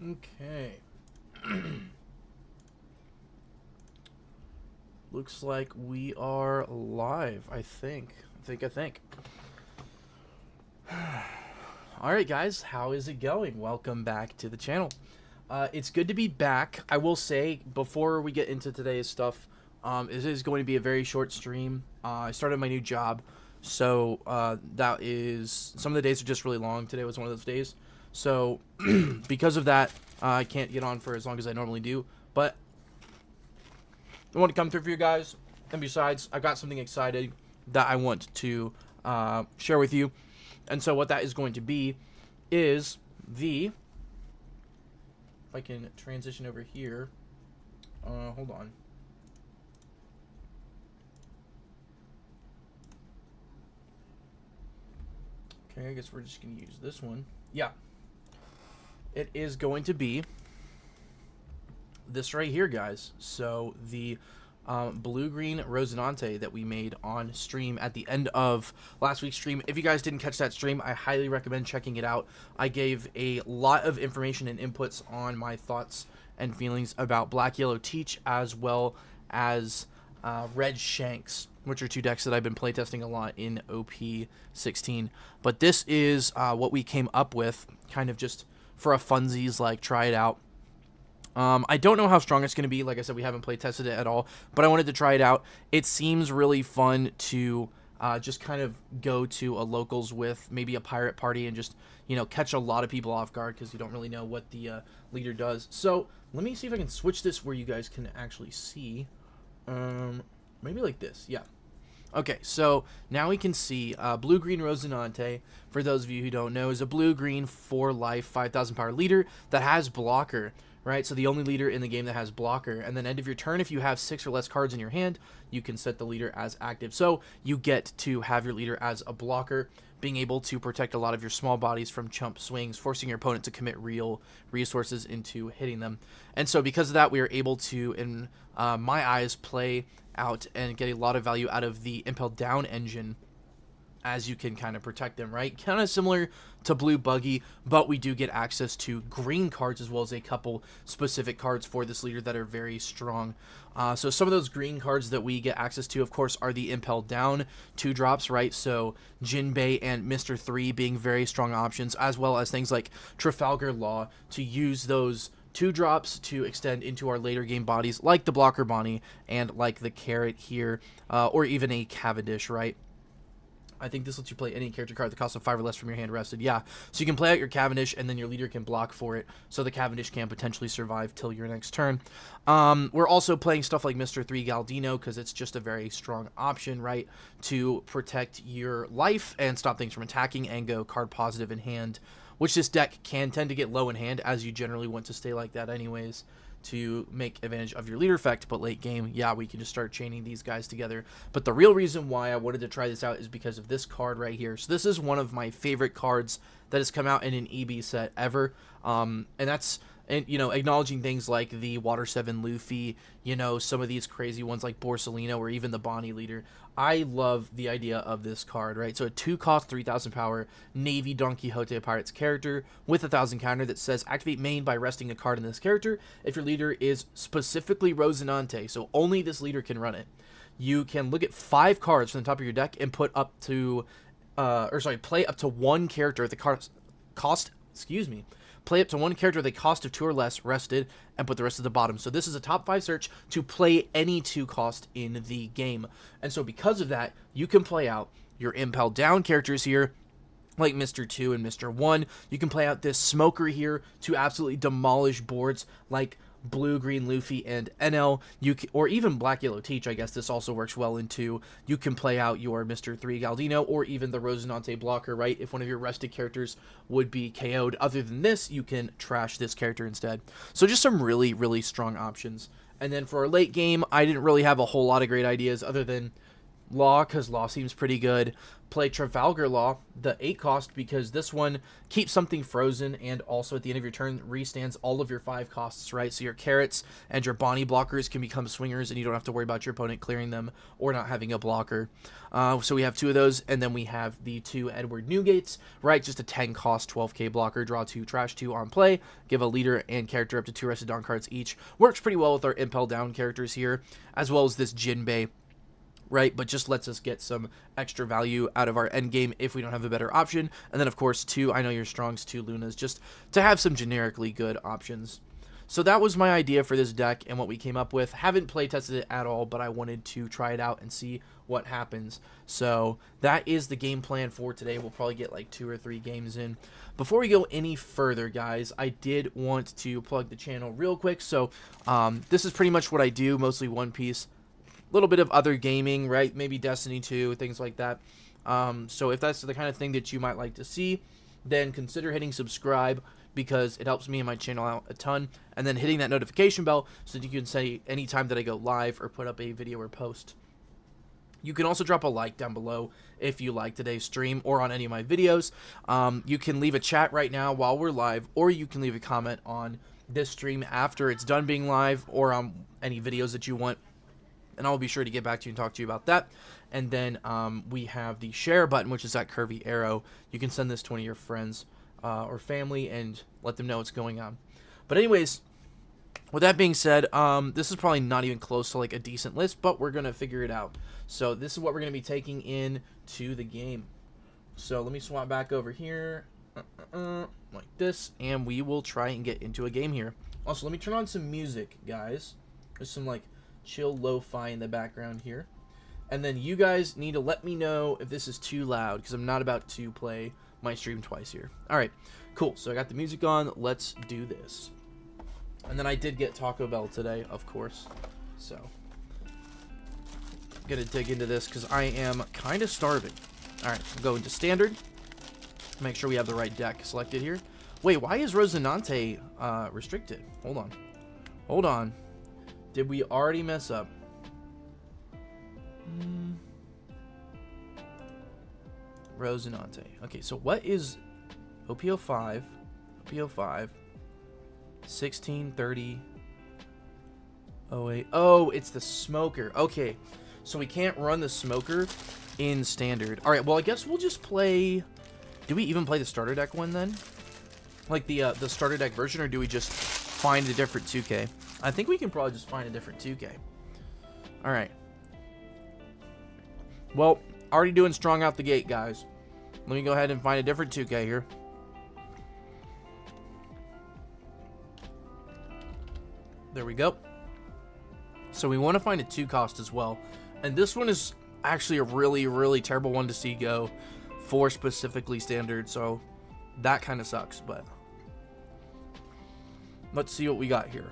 Okay. Looks like we are live, I think. I think. Alright guys, how is it going? Welcome back to the channel. It's good to be back. I will say, before we get into today's stuff, this is going to be a very short stream. I started my new job, so that is... Some of the days are just really long. Today was one of those days. So, because of that, I can't get on for as long as I normally do. But I want to come through for you guys. And besides, I've got something exciting that I want to share with you. And so what that is going to be is the... If I can transition over here. Hold on. Okay, I guess we're just going to use this one. Yeah. It is going to be this right here, guys. So the blue-green Rosinante that we made on stream at the end of last week's stream. If you guys didn't catch that stream, I highly recommend checking it out. I gave a lot of information and inputs on my thoughts and feelings about Black Yellow Teach, as well as Red Shanks, which are two decks that I've been playtesting a lot in OP16. But this is what we came up with, kind of just for a funsies, like, try it out. I don't know how strong it's going to be. Like I said, we haven't play tested it at all, but I wanted to try it out. It seems really fun to just kind of go to a locals with maybe a pirate party and just, you know, catch a lot of people off guard because you don't really know what the leader does. So let me see if I can switch this where you guys can actually see. Maybe like this. Yeah. Okay, so now we can see blue-green Rosinante, for those of you who don't know, is a blue-green 4-life, 5,000 power leader that has blocker. Right, so the only leader in the game that has blocker. And then end of your turn, if you have 6 or less cards in your hand, you can set the leader as active. So you get to have your leader as a blocker, being able to protect a lot of your small bodies from chump swings, forcing your opponent to commit real resources into hitting them. And so because of that, we are able to, in my eyes, play out and get a lot of value out of the Impel Down engine, as you can kind of protect them, right? Kind of similar to Blue Buggy, but we do get access to green cards as well as a couple specific cards for this leader that are very strong. So some of those green cards that we get access to, of course, are the Impel Down 2-drops, right? So Jinbei and Mr. 3 being very strong options, as well as things like Trafalgar Law to use those 2-drops to extend into our later game bodies, like the Blocker Bonnie and like the Carrot here, or even a Cavendish, right? I think this lets you play any character card that costs a 5 or less from your hand rested. Yeah, so you can play out your Cavendish, and then your leader can block for it, so the Cavendish can potentially survive till your next turn. We're also playing stuff like Mr. 3 Galdino, because it's just a very strong option, right, to protect your life and stop things from attacking and go card positive in hand, which this deck can tend to get low in hand, as you generally want to stay like that anyways, to make advantage of your leader effect. But late game, yeah, we can just start chaining these guys together. But the real reason why I wanted to try this out is because of this card right here. So this is one of my favorite cards that has come out in an EB set ever, and that's, and you know, acknowledging things like the Water 7 Luffy, you know, some of these crazy ones like Borsalino, or even the Bonnie leader. I love the idea of this card, right? So a 2-cost, 3,000 power Navy Don Quixote Pirates character with a 1,000 counter that says activate main by resting a card in this character if your leader is specifically Rosinante, so only this leader can run it. You can look at 5 cards from the top of your deck and put up to, play up to one character at the play up to one character with a cost of 2 or less rested, and put the rest at the bottom. So this is a top 5 search to play any 2-cost in the game. And so because of that, you can play out your Impel Down characters here, like Mr. 2 and Mr. 1. You can play out this Smoker here to absolutely demolish boards like Blue, Green, Luffy, and NL, or even Black, Yellow, Teach. I guess this also works well into. You can play out your Mr. 3 Galdino, or even the Rosinante blocker, right? If one of your rested characters would be KO'd. Other than this, you can trash this character instead. So just some really, really strong options. And then for our late game, I didn't really have a whole lot of great ideas, other than Law, because Law seems pretty good. Play Trafalgar Law, the 8 cost, because this one keeps something frozen, and also at the end of your turn restands all of your 5 costs, right? So your carrots and your Bonnie blockers can become swingers, and you don't have to worry about your opponent clearing them or not having a blocker. So we have 2 of those, and then we have the 2 Edward Newgates, right? Just a 10 cost 12k blocker, draw 2, trash 2 on play, give a leader and character up to 2 Rested Dawn cards each. Works pretty well with our Impel Down characters here, as well as this Jinbei, right? But just lets us get some extra value out of our end game if we don't have a better option. And then, of course, 2 I Know You're Strong's 2 Lunas, just to have some generically good options. So that was my idea for this deck and what we came up with. Haven't play tested it at all, but I wanted to try it out and see what happens. So that is the game plan for today. We'll probably get like 2 or 3 games in. Before we go any further, guys, I did want to plug the channel real quick. So this is pretty much what I do, mostly One Piece. Little bit of other gaming, right? Maybe Destiny 2, things like that. So if that's the kind of thing that you might like to see, then consider hitting subscribe, because it helps me and my channel out a ton. And then hitting that notification bell so that you can say anytime that I go live or put up a video or post. You can also drop a like down below if you like today's stream or on any of my videos. You can leave a chat right now while we're live, or you can leave a comment on this stream after it's done being live, or on any videos that you want, and I'll be sure to get back to you and talk to you about that. And then we have the share button, which is that curvy arrow. You can send this to one of your friends or family and let them know what's going on. But anyways, with that being said, this is probably not even close to like a decent list, but we're going to figure it out. So this is what we're going to be taking in to the game. So let me swap back over here like this, and we will try and get into a game here. Also, let me turn on some music, guys. There's some like chill lo-fi in the background here. And then you guys need to let me know if this is too loud, because I'm not about to play my stream twice here. Alright, cool. So I got the music on. Let's do this. And then I did get Taco Bell today, of course. So I'm gonna dig into this because I am kind of starving. Alright, we'll go into standard. Make sure we have the right deck selected here. Wait, why is Rosinante restricted? Hold on. Hold on. Did we already mess up? Rosinante. Okay, so what is OPO5? OPO5. 1630. 08. Oh, it's the smoker. Okay, so we can't run the smoker in standard. All right, well, I guess we'll just play. Do we even play the starter deck one then? Like the starter deck version, or do we just find a different 2K? I think we can probably just find a different 2K. All right. Well, already doing strong out the gate, guys. Let me go ahead and find a different 2K here. There we go. So we want to find a 2 cost as well. And this one is actually a really, really terrible one to see go for specifically standard. So that kind of sucks, but let's see what we got here.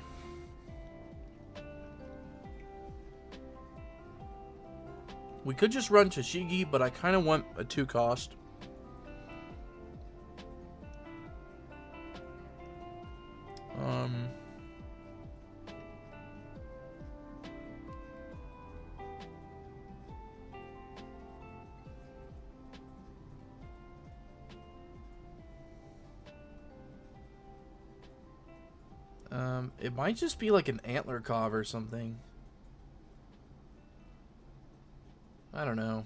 We could just run Tashigi, but I kind of want a 2 cost. It might just be like an Antler Cov or something. I don't know.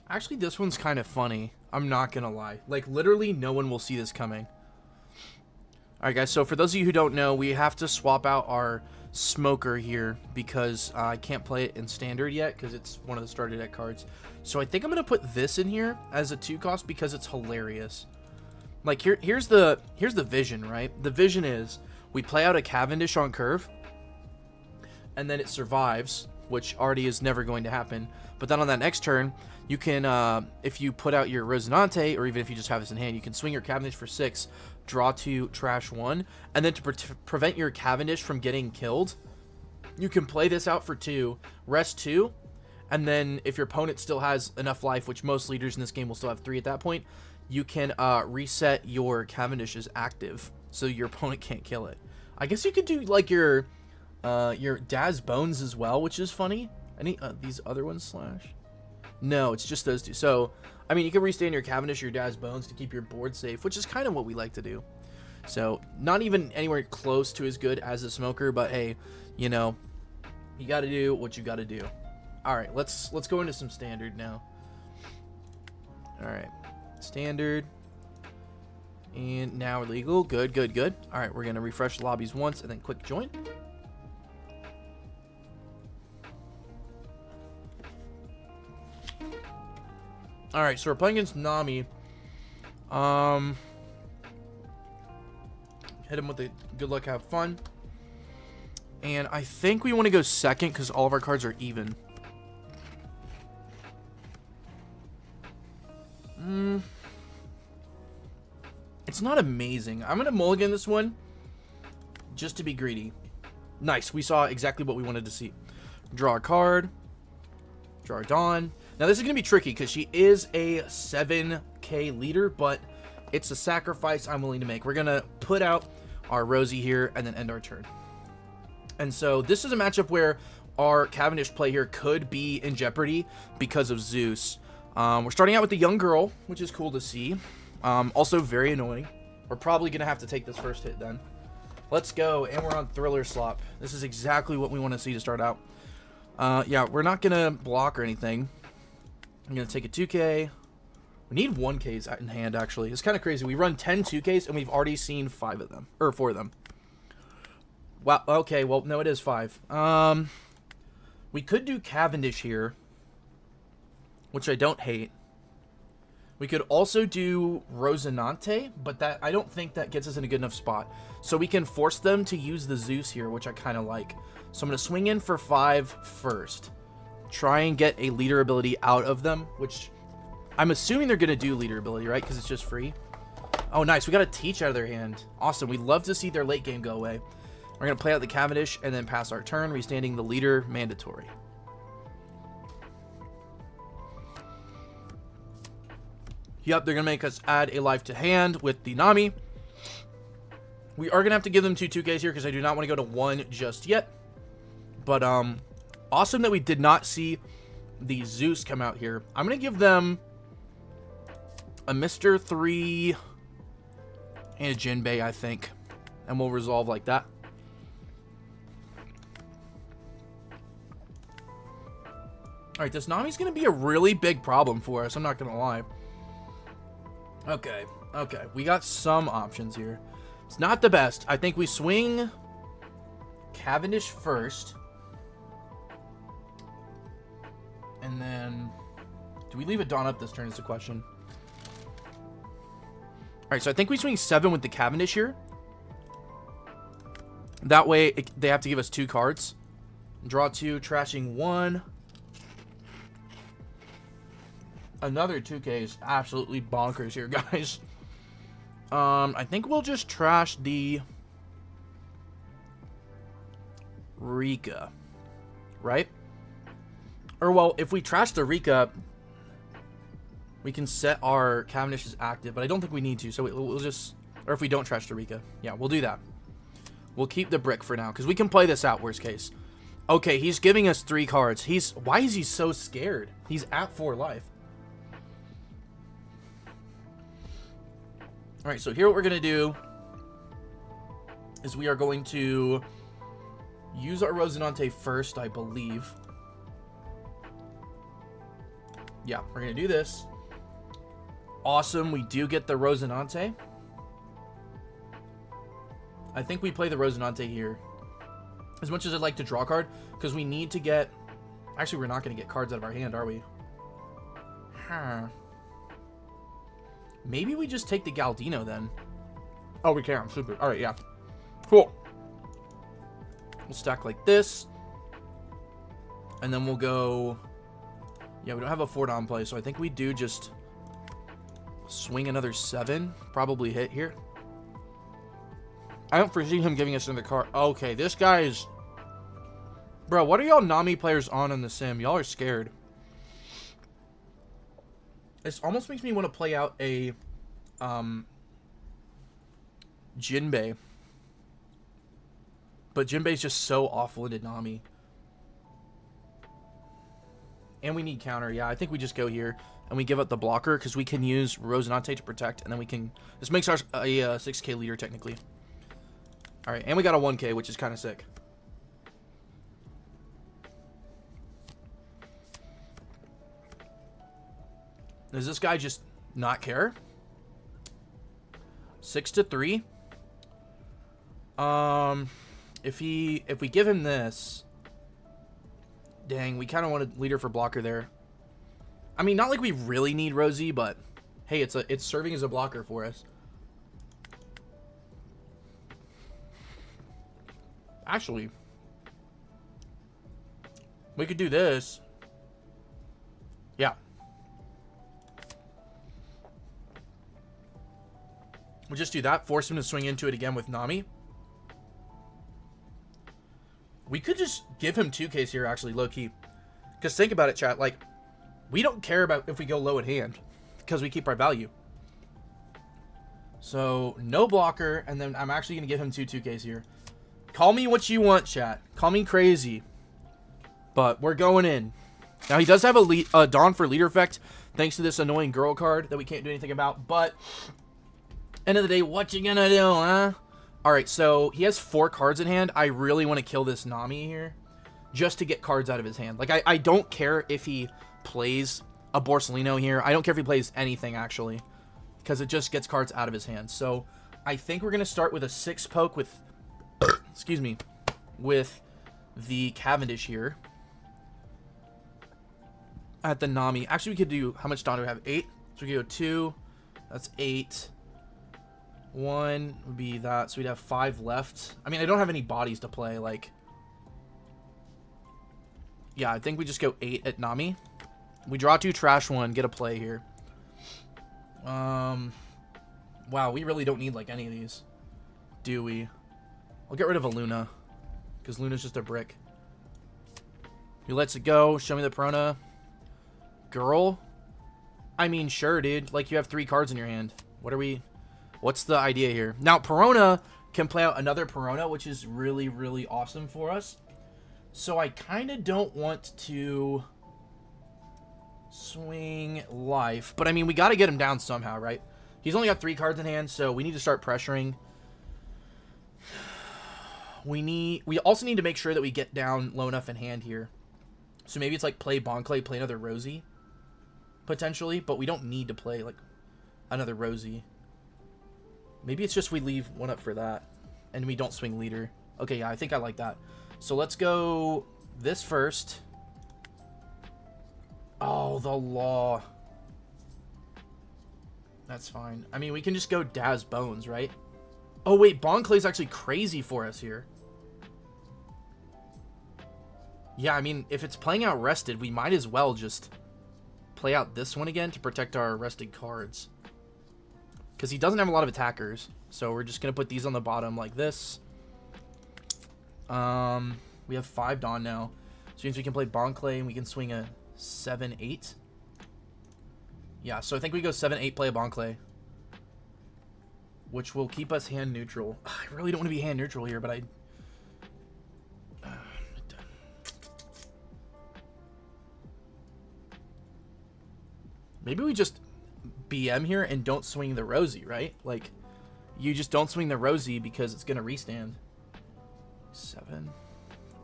Actually, this one's kind of funny. I'm not gonna lie. Like, literally, no one will see this coming. Alright, guys, so for those of you who don't know, we have to swap out our smoker here because I can't play it in standard yet because it's one of the starter deck cards. So I think I'm gonna put this in here as a 2 cost because it's hilarious. Like, here's the vision, right? The vision is we play out a Cavendish on curve, and then it survives, which already is never going to happen. But then on that next turn, you can, if you put out your Rosinante, or even if you just have this in hand, you can swing your Cavendish for 6, draw 2, trash 1, and then to prevent your Cavendish from getting killed, you can play this out for 2, rest 2, and then if your opponent still has enough life, which most leaders in this game will still have 3 at that point, you can reset your Cavendish as active. so your opponent can't kill it. I guess you could do like your Dad's Bones as well, which is funny. Any these other ones slash? No, it's just those two. So, I mean, you can restand your Cavendish or your Dad's Bones to keep your board safe, which is kind of what we like to do. So, not even anywhere close to as good as a Smoker, but hey, you know, you got to do what you got to do. All right, let's go into some Standard now. All right, Standard. And now legal. Good, good, good. All right, we're going to refresh lobbies once and then click join. All right, so we're playing against Nami. Hit him with the good luck, have fun. And I think we want to go second because all of our cards are even. It's not amazing. I'm going to mulligan this one just to be greedy. Nice. We saw exactly what we wanted to see. Draw a card. Draw a Dawn. Now, this is going to be tricky because she is a 7K leader, but it's a sacrifice I'm willing to make. We're going to put out our Rosie here and then end our turn. And so this is a matchup where our Cavendish play here could be in jeopardy because of Zeus. We're starting out with the young girl, which is cool to see. Also very annoying. We're probably going to have to take this first hit then. Let's go, and we're on Thriller Slop. This is exactly what we want to see to start out. Yeah, we're not going to block or anything. I'm going to take a 2K. We need 1Ks in hand, actually. It's kind of crazy. We run 10 2Ks, and we've already seen 5 of them. Or 4 of them. Wow, okay, well, no, it is 5. We could do Cavendish here, which I don't hate. We could also do Rosinante, but that I don't think that gets us in a good enough spot. So we can force them to use the Zeus here, which I kind of like. So I'm going to swing in for 5 first. Try and get a leader ability out of them, which I'm assuming they're going to do leader ability, right? Because it's just free. Oh, nice. We got a Teach out of their hand. Awesome. We love to see their late game go away. We're going to play out the Cavendish and then pass our turn, restanding the leader mandatory. Yep, they're going to make us add a life to hand with the Nami. We are going to have to give them 2 2Ks here because I do not want to go to 1 just yet. But, awesome that we did not see the Zeus come out here. I'm going to give them a Mr. 3 and a Jinbei, I think. And we'll resolve like that. Alright, this Nami's going to be a really big problem for us. I'm not going to lie. Okay, okay. We got some options here. It's not the best. I think we swing Cavendish first. And then, do we leave a Dawn up this turn is the question. Alright, so I think we swing 7 with the Cavendish here. That way, they have to give us 2 cards. Draw 2, trashing 1. Another 2K is absolutely bonkers here, guys. I think we'll just trash the Rika. Right? Or, well, if we trash the Rika, we can set our Cavendish as active, but I don't think we need to, so we'll just... Or if we don't trash the Rika. Yeah, we'll do that. We'll keep the brick for now, because we can play this out, worst case. Okay, he's giving us 3 cards. Why is he so scared? He's at 4 life. Alright, so here what we're going to do is we are going to use our Rosinante first, I believe. Yeah, we're going to do this. Awesome, we do get the Rosinante. I think we play the Rosinante here. As much as I'd like to draw a card, because we need to get... Actually, we're not going to get cards out of our hand, are we? Huh. Maybe we just take the Galdino then. Oh, we can. Super. Alright, yeah. Cool. We'll stack like this. And then we'll go... Yeah, we don't have a 4-Dom play, so I think we do just swing another 7. Probably hit here. I don't foresee him giving us another card. Okay, this guy is... Bro, what are y'all Nami players on in the sim? Y'all are scared. This almost makes me want to play out a Jinbei. But Jinbei's just so awful into Nami. And we need counter. Yeah, I think we just go here. And we give up the blocker because we can use Rosinante to protect. And then we can... This makes our a 6k leader, technically. Alright, and we got a 1k, which is kind of sick. Does this guy just not care? 6-3. If we give him this... Dang, we kind of want a leader for blocker there. I mean, not like we really need Rosie, but hey, it's serving as a blocker for us. Actually, we could do this. Yeah. We'll just do that. Force him to swing into it again with Nami. We could just give him 2Ks here, actually, low-key. Because think about it, chat. Like, we don't care about if we go low in hand. Because we keep our value. So, no blocker. And then I'm actually going to give him 2Ks here. Call me what you want, chat. Call me crazy. But we're going in. Now, he does have a Dawn for leader effect. Thanks to this annoying girl card that we can't do anything about. But, end of the day, what you gonna do, huh? Alright, so he has 4 cards in hand. I really want to kill this Nami here. Just to get cards out of his hand. Like, I don't care if he plays a Borsellino here. I don't care if he plays anything, actually. Because it just gets cards out of his hand. So, I think we're going to start with a 6 poke with... excuse me. With the Cavendish here. At the Nami. Actually, we could do... How much Dawn do we have? 8? So, we could go 2. That's 8. 1 would be that, so we'd have 5 left. I mean, I don't have any bodies to play, like... Yeah, I think we just go 8 at Nami. We draw 2, trash 1, get a play here. Wow, we really don't need, like, any of these. Do we? I'll get rid of a Luna. Because Luna's just a brick. He lets it go, show me the Perona. Girl? I mean, sure, dude. Like, you have 3 cards in your hand. What are we... What's the idea here? Now, Perona can play out another Perona, which is really, really awesome for us. So I kind of don't want to swing life. But, I mean, we got to get him down somehow, right? He's only got 3 cards in hand, so we need to start pressuring. We also need to make sure that we get down low enough in hand here. So maybe it's like play Bonclay, play another Rosie, potentially. But we don't need to play, like, another Rosie. Maybe it's just we leave 1 up for that. And we don't swing leader. Okay, yeah, I think I like that. So let's go this first. Oh, the law. That's fine. I mean, we can just go Daz Bones, right? Oh, wait, Bonclay's actually crazy for us here. Yeah, I mean, if it's playing out rested, we might as well just play out this one again to protect our rested cards. Because he doesn't have a lot of attackers. So we're just going to put these on the bottom like this. We have 5 Dawn now. So means we can play Bonclay and we can swing a 7-8. Yeah, so I think we go 7-8, play a Bonclay. Which will keep us hand neutral. I really don't want to be hand neutral here, but I... Maybe we just BM here and don't swing the Rosie, right? Like, you just don't swing the Rosie because it's going to restand. 7.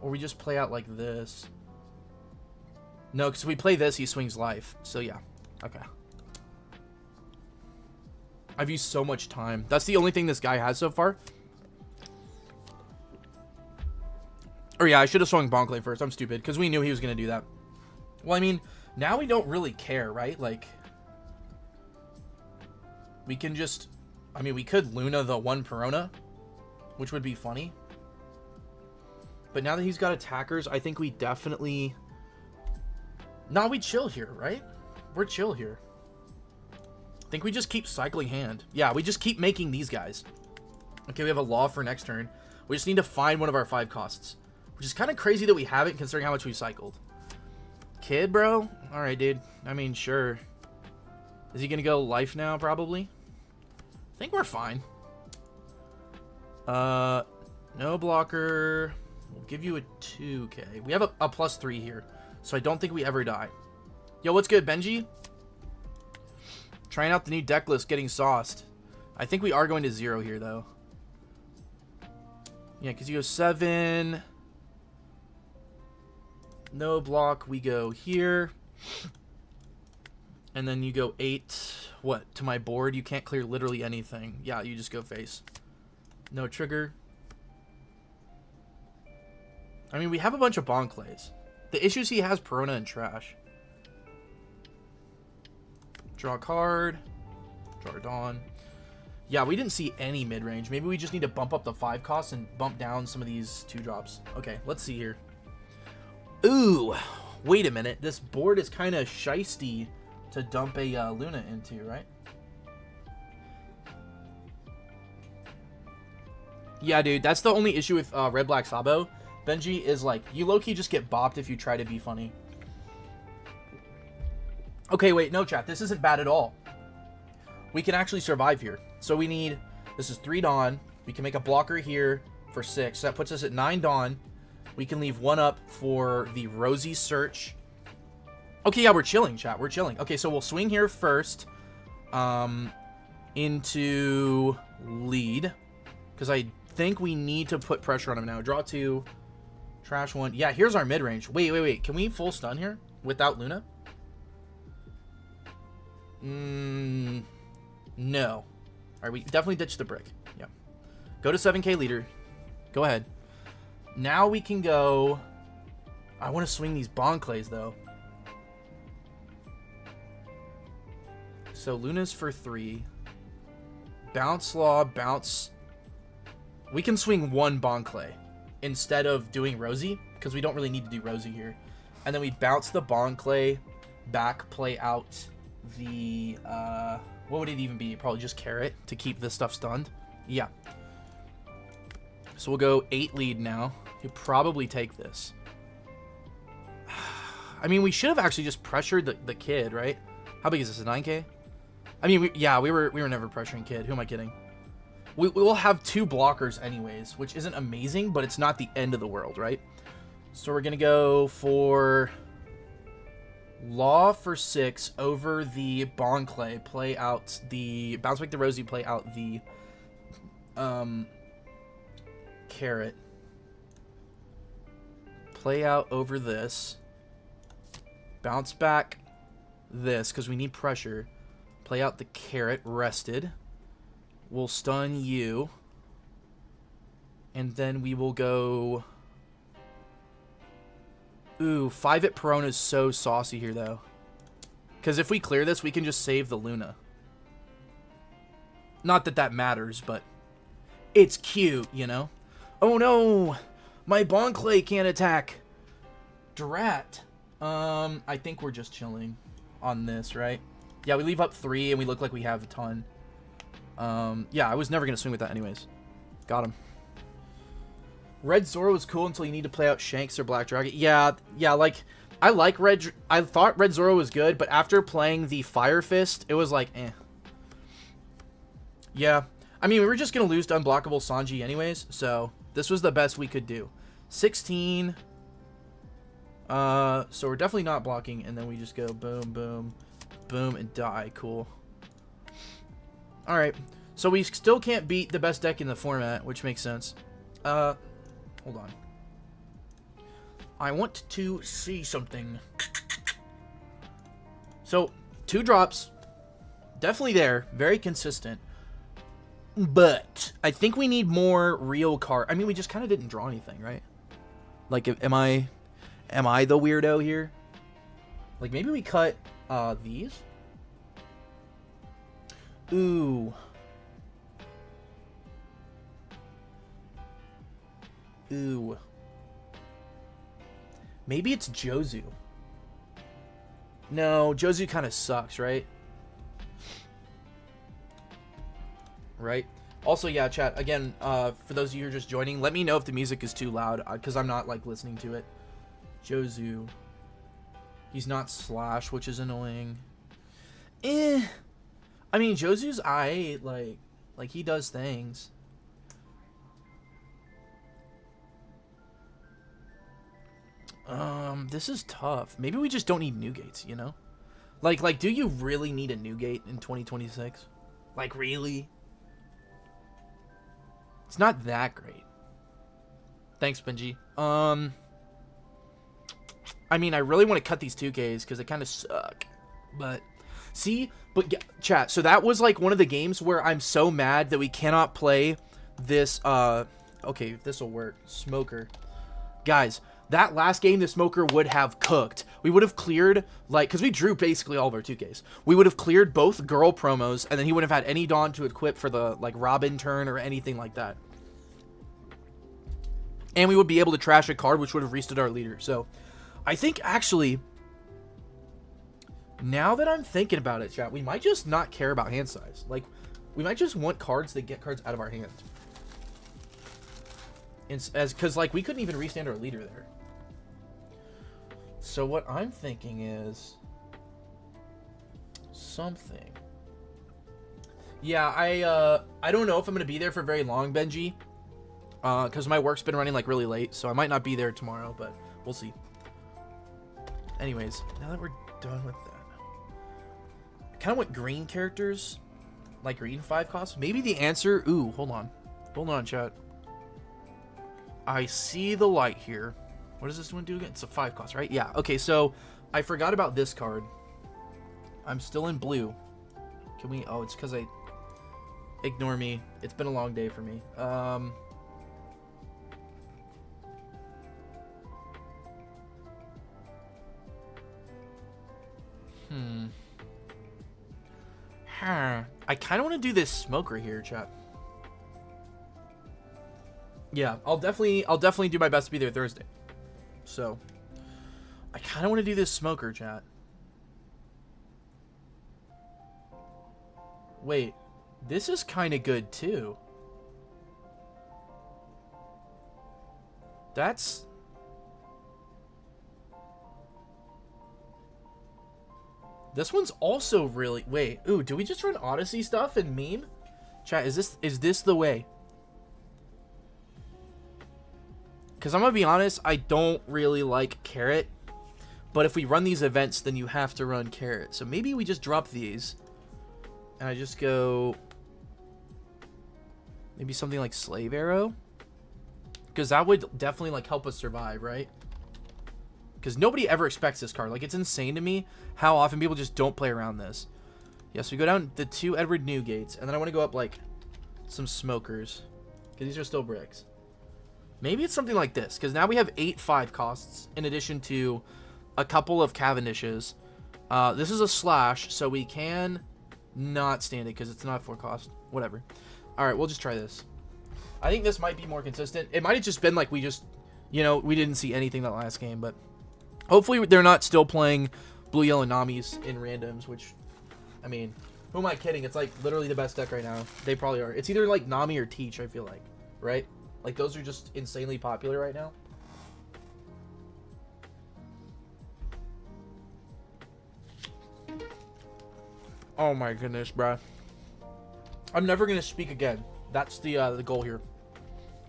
Or we just play out like this. No, because if we play this, he swings life. So, yeah. Okay. I've used so much time. That's the only thing this guy has so far. Or, yeah, I should have swung Bonclay first. I'm stupid, because we knew he was going to do that. Well, I mean, now we don't really care, right? Like, we can just... I mean, we could Luna the 1 Perona, which would be funny. But now that he's got attackers, I think we definitely... Nah, we chill here, right? We're chill here. I think we just keep cycling hand. Yeah, we just keep making these guys. Okay, we have a law for next turn. We just need to find one of our 5 costs. Which is kind of crazy that we haven't, considering how much we cycled. Kid, bro? Alright, dude. I mean, sure. Is he going to go life now, probably? I think we're fine. No blocker. We'll give you a 2k. We have a +3 here, so I don't think we ever die. Yo, what's good, Benji? Trying out the new deck list, getting sauced. I think we are going to 0 here, though. Yeah, because you go 7. No block, we go here. And then you go 8. What? To my board? You can't clear literally anything. Yeah, you just go face. No trigger. I mean, we have a bunch of Bon Clays. The issues he has, Perona and Trash. Draw a card. Draw a Dawn. Yeah, we didn't see any mid-range. Maybe we just need to bump up the 5 costs and bump down some of these 2-drops. Okay, let's see here. Ooh, wait a minute. This board is kind of shisty to dump a Luna into, right? Yeah, dude, that's the only issue with Red Black Sabo. Benji is like, you low-key just get bopped if you try to be funny. Okay, wait, no, chat. This isn't bad at all. We can actually survive here. So we need, this is 3 Dawn. We can make a blocker here for 6. So that puts us at 9 Dawn. We can leave 1 up for the Rosie Search. Okay, yeah, we're chilling, chat. We're chilling. Okay, so we'll swing here first. Into lead. Because I think we need to put pressure on him now. Draw 2. Trash 1. Yeah, here's our mid-range. Wait. Can we full stun here without Luna? No. Alright, we definitely ditched the brick. Yeah. Go to 7k leader. Go ahead. Now we can go... I want to swing these Bon Clays, though. So Luna's for 3. Bounce Law, bounce... We can swing 1 Bon Clay instead of doing Rosie, because we don't really need to do Rosie here. And then we bounce the Bon Clay back, play out the... what would it even be? Probably just Carrot to keep this stuff stunned. Yeah. So we'll go 8 lead now. He'll probably take this. I mean, we should have actually just pressured the kid, right? How big is this? A 9k? I mean, we were never pressuring kid. Who am I kidding? We will have 2 blockers anyways, which isn't amazing, but it's not the end of the world, right? So we're gonna go for Law for 6 over the Bon Clay. Play out the bounce back the Rosie. Play out the Carrot. Play out over this. Bounce back this because we need pressure. Play out the Carrot. Rested. We'll stun you. And then we will go... Ooh, 5 at Perona is so saucy here, though. Because if we clear this, we can just save the Luna. Not that that matters, but... It's cute, you know? Oh no! My Bon Clay can't attack! Drat. I think we're just chilling on this, right? Yeah, we leave up 3 and we look like we have a ton. Yeah, I was never going to swing with that anyways. Got him. Red Zoro was cool until you need to play out Shanks or Black Dragon. Yeah, like, I like Red... I thought Red Zoro was good, but after playing the Fire Fist, it was like, eh. Yeah. I mean, we were just going to lose to Unblockable Sanji anyways, so this was the best we could do. 16. So we're definitely not blocking, and then we just go boom, boom, boom, and die. Cool. Alright. So we still can't beat the best deck in the format, which makes sense. Hold on. I want to see something. So, 2 drops. Definitely there. Very consistent. But I think we need more real card. I mean, we just kind of didn't draw anything, right? Like, am I the weirdo here? Like, maybe we cut these? Ooh. Ooh. Maybe it's Jozu. No, Jozu kind of sucks, right? Right? Also, yeah, chat, again, for those of you who are just joining, let me know if the music is too loud, because I'm not, like, listening to it. Jozu. He's not Slash, which is annoying. I mean, Jozu's like, he does things. This is tough. Maybe we just don't need new gates, you know? Like, do you really need a new gate in 2026? Like, really? It's not that great. Thanks, Benji. I mean, I really want to cut these 2Ks because they kind of suck. But, see? But, chat, so that was, like, one of the games where I'm so mad that we cannot play this, okay, this will work. Smoker. Guys, that last game, the Smoker would have cooked. We would have cleared, like, because we drew basically all of our 2Ks. We would have cleared both girl promos, and then he wouldn't have had any Dawn to equip for the, like, Robin turn or anything like that. And we would be able to trash a card, which would have restood our leader. So, I think, actually, now that I'm thinking about it, chat, we might just not care about hand size. Like, we might just want cards that get cards out of our hand. Because, like, we couldn't even restand our leader there. So what I'm thinking is something. Yeah, I don't know if I'm going to be there for very long, Benji. Because my work's been running, like, really late. So I might not be there tomorrow, but we'll see. Anyways, now that we're done with that. I kind of want green characters. Like, green 5 costs. Maybe the answer... Ooh, hold on. Hold on, chat. I see the light here. What does this one do again? It's a 5 cost, right? Yeah. Okay, so I forgot about this card. I'm still in blue. Can we... Oh, it's because I... Ignore me. It's been a long day for me. I kind of want to do this Smoker here, chat. Yeah, I'll definitely do my best to be there Thursday. So, I kind of want to do this Smoker, chat. Wait, this is kind of good too. That's... This one's also really... Wait, ooh, do we just run Odyssey stuff and meme? Chat, is this the way? Because I'm going to be honest, I don't really like Carrot. But if we run these events, then you have to run Carrot. So maybe we just drop these. And I just go... Maybe something like Slave Arrow? Because that would definitely, like, help us survive, right? Because nobody ever expects this card. Like, it's insane to me how often people just don't play around this. Yeah, so we go down the 2 Edward Newgates. And then I want to go up, like, some Smokers. Because these are still bricks. Maybe it's something like this. Because now we have 8 5 costs. In addition to a couple of Cavendishes. This is a slash. So we can not stand it. Because it's not 4 cost. Whatever. Alright, we'll just try this. I think this might be more consistent. It might have just been like we just... You know, we didn't see anything that last game. But... Hopefully they're not still playing blue, yellow Namis in randoms, which, I mean, who am I kidding? It's like literally the best deck right now. They probably are. It's either like Nami or Teach, I feel like, right? Like those are just insanely popular right now. Oh my goodness, bruh. I'm never going to speak again. That's the goal here.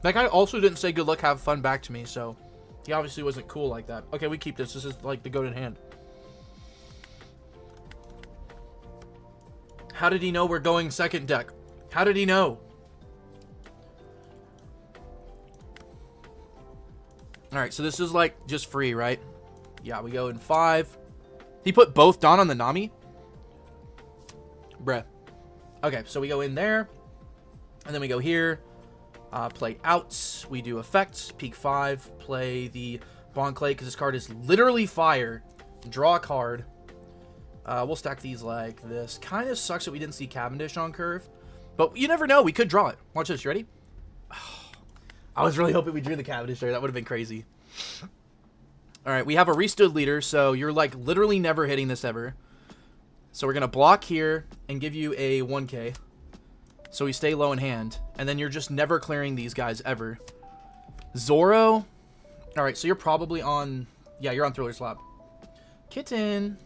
That guy also didn't say good luck, have fun back to me, so... He obviously wasn't cool like that. Okay, we keep this. This is like the goat in hand. How did he know we're going second deck? How did he know? Alright, so this is like just free, right? Yeah, we go in 5. He put both Dawn on the Nami? Bruh. Okay, so we go in there. And then we go here. Play outs, we do effects, peak 5, play the Bon Clay, because this card is literally fire, draw a card, we'll stack these like this. Kind of sucks that we didn't see Cavendish on curve, but you never know, we could draw it. Watch this, you ready? I was really hoping we drew the Cavendish there, that would have been crazy. Alright, we have a restood leader, so you're like literally never hitting this ever. So we're going to block here and give you a 1k. So we stay low in hand. And then you're just never clearing these guys ever. Zoro. Alright, so you're probably on... Yeah, you're on Thriller Slab. Kitten.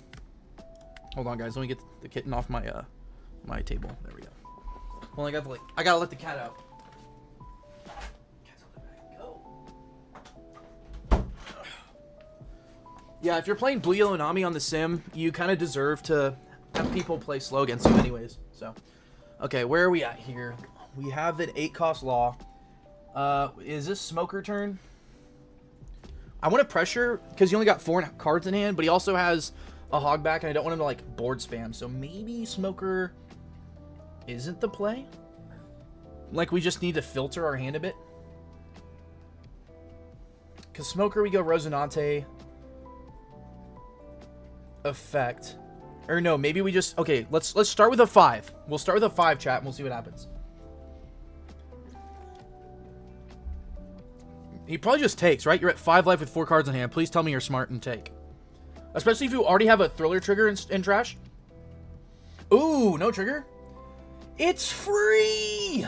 Hold on, guys. Let me get the kitten off my my table. There we go. Well, I gotta let the cat out. Cat's on the back. Go. Yeah, if you're playing Blue Yellow Nami on the sim, you kind of deserve to have people play slow against you anyways. So, okay, where are we at here? We have an 8-cost Law. Is this Smoker turn? I want to pressure, because he only got 4 cards in hand, but he also has a Hogback, and I don't want him to, like, board spam. So maybe Smoker isn't the play? Like, we just need to filter our hand a bit. Because Smoker, we go Rosinante. Effect. Or no, maybe we just... Okay, let's start with a 5. We'll start with a 5, chat, and we'll see what happens. He probably just takes, right? You're at 5 life with 4 cards in hand. Please tell me you're smart and take. Especially if you already have a Thriller trigger in trash. Ooh, no trigger? It's free!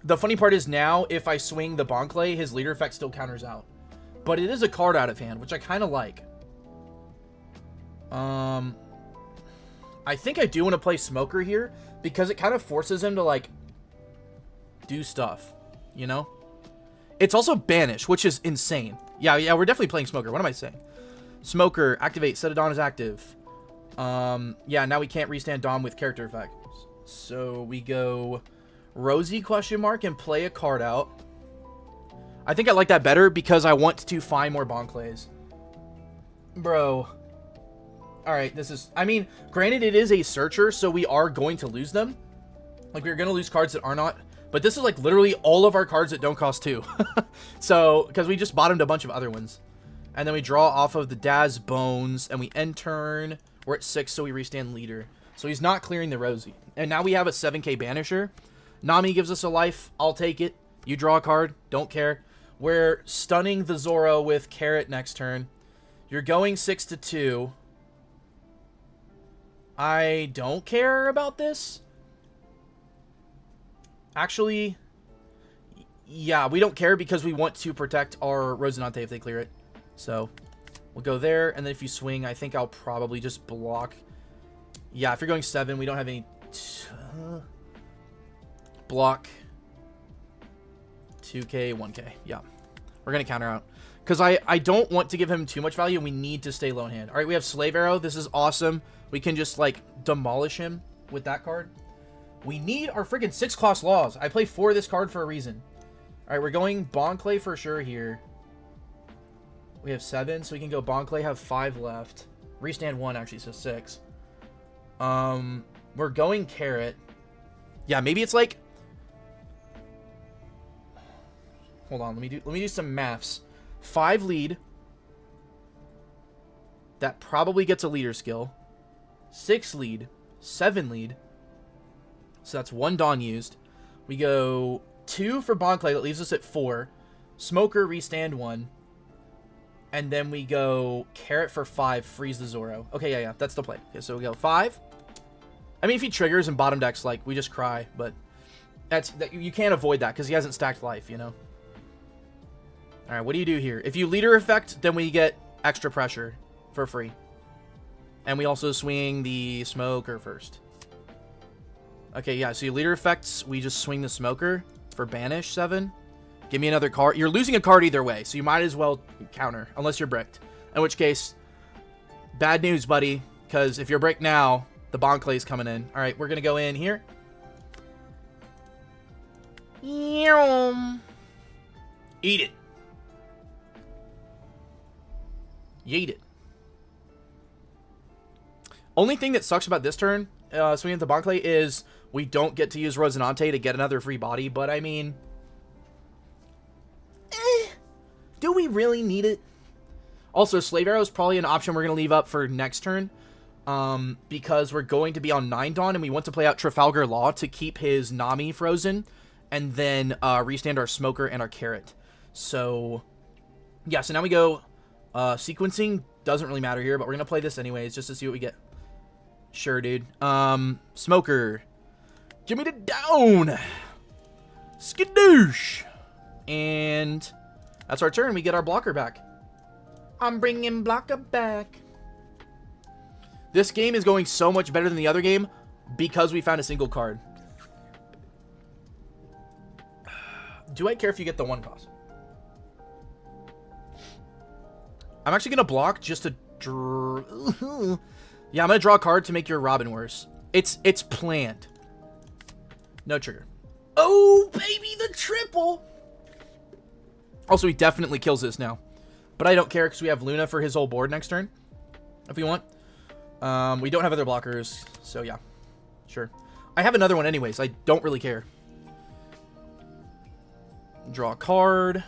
The funny part is now, if I swing the Bonkley, his leader effect still counters out. But it is a card out of hand, which I kind of like. I think I do want to play Smoker here, because it kind of forces him to, like, do stuff, you know? It's also Banish, which is insane. Yeah, we're definitely playing Smoker. What am I saying? Smoker, activate, set a Dawn as active. Yeah, now we can't restand Dawn with character effects. So we go Rosie question mark and play a card out. I think I like that better because I want to find more Bonclays. Bro. Alright, this is... I mean, granted it is a searcher, so we are going to lose them. Like, we're going to lose cards that are not... But this is, like, literally all of our cards that don't cost 2. So, because we just bottomed a bunch of other ones. And then we draw off of the Daz Bones, and we end turn. We're at 6, so we restand leader. So he's not clearing the Rosie. And now we have a 7k Banisher. Nami gives us a life. I'll take it. You draw a card. Don't care. We're stunning the Zoro with Carrot next turn. You're going 6-2. I don't care about this. Actually, yeah, we don't care because we want to protect our Rosinante if they clear it. So, we'll go there. And then if you swing, I think I'll probably just block. Yeah, if you're going 7, we don't have any... block. 2k, 1k. Yeah. We're going to counter out. Because I don't want to give him too much value, and we need to stay low in hand. Alright, we have Slave Arrow. This is awesome. We can just, like, demolish him with that card. We need our freaking 6-cost Laws. I play 4 of this card for a reason. Alright, we're going Bonclay for sure here. We have 7, so we can go Bonclay, have 5 left. Restand 1, actually, so 6. We're going Carrot. Yeah, maybe it's like... Hold on, let me do some maths. 5 lead. That probably gets a leader skill. 6 lead. 7 lead. So that's 1 Dawn used. We go 2 for Bonclay. That leaves us at 4. Smoker, restand 1. And then we go Carrot for 5. Freeze the Zoro. Okay, yeah. That's the play. Okay, so we go 5. I mean, if he triggers and bottom decks, like, we just cry. But you can't avoid that because he hasn't stacked life, you know? Alright, what do you do here? If you leader effect, then we get extra pressure for free. And we also swing the Smoker first. Okay, yeah, so you leader effects, we just swing the Smoker for Banish 7. Give me another card. You're losing a card either way, so you might as well counter, unless you're bricked. In which case, bad news, buddy, because if you're bricked now, the Bonclay's coming in. Alright, we're going to go in here. Eat it. Yeet it. Only thing that sucks about this turn, swinging at the Bonclay, is we don't get to use Rosinante to get another free body, but I mean... do we really need it? Also, Slave Arrow is probably an option we're going to leave up for next turn, because we're going to be on 9 Dawn, and we want to play out Trafalgar Law to keep his Nami frozen, and then restand our Smoker and our Carrot. So, yeah, so now we go... sequencing doesn't really matter here, but we're going to play this anyways, just to see what we get. Sure, dude. Smoker. Give me the down. Skadoosh. And that's our turn. We get our blocker back. I'm bringing blocker back. This game is going so much better than the other game because we found a single card. Do I care if you get the 1 cost? I'm actually going to block just to... Yeah, I'm going to draw a card to make your Robin worse. It's planned. No trigger. Oh, baby, the triple! Also, he definitely kills this now. But I don't care because we have Luna for his whole board next turn. If we want. We don't have other blockers, so yeah. Sure. I have another one anyways. I don't really care. Draw a card.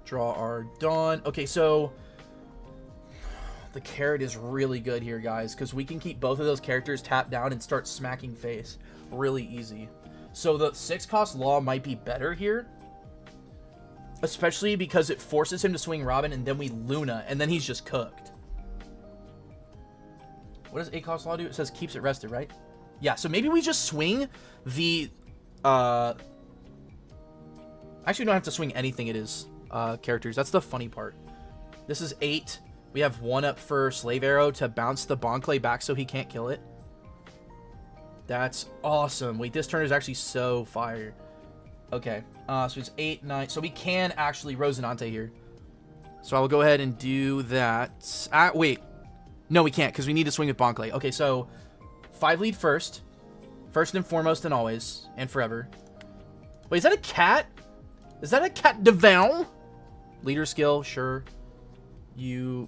Draw our Dawn. Okay, so... The carrot is really good here, guys, because we can keep both of those characters tapped down and start smacking face really easy. So the 6-cost Law might be better here. Especially because it forces him to swing Robin, and then we Luna, and then he's just cooked. What does 8-cost Law do? It says keeps it rested, right? Yeah, so maybe we just swing the... Actually, we don't have to swing anything it is, characters. That's the funny part. This is 8. We have 1 up for Slave Arrow to bounce the Bonclay back so he can't kill it. That's awesome. Wait, this turn is actually so fire. Okay, so it's 8, 9. So we can actually Rosinante here. So I will go ahead and do that. Wait. No, we can't because we need to swing with Bonclay. Okay, so 5 lead first. First and foremost and always. And forever. Wait, is that a cat? Is that a cat de Val? Leader skill, sure. You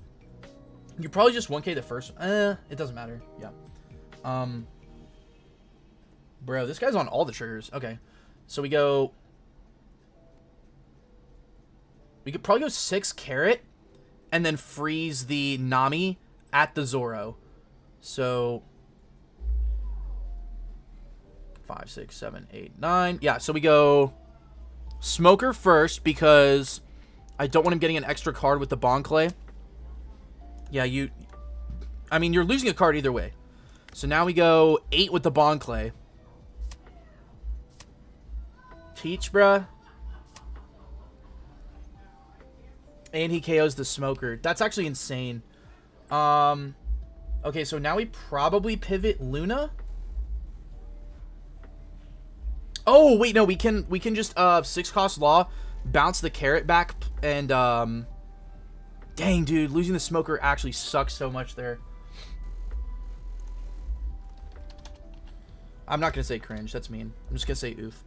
probably just 1k the first. It doesn't matter. Yeah. Bro, this guy's on all the triggers. Okay. So we go... We could probably go 6 carrot and then freeze the Nami at the Zoro. So 5, 6, 7, 8, 9. Yeah, so we go Smoker first because I don't want him getting an extra card with the Bonclay. Yeah, I mean, you're losing a card either way. So now we go 8 with the Bonclay. Teach, bruh. And he KOs the Smoker. That's actually insane. Okay, so now we probably pivot Luna. Oh, wait, no, we can just 6-cost Law, bounce the carrot back, and dang, dude, losing the Smoker actually sucks so much there. I'm not gonna say cringe, that's mean. I'm just gonna say oof.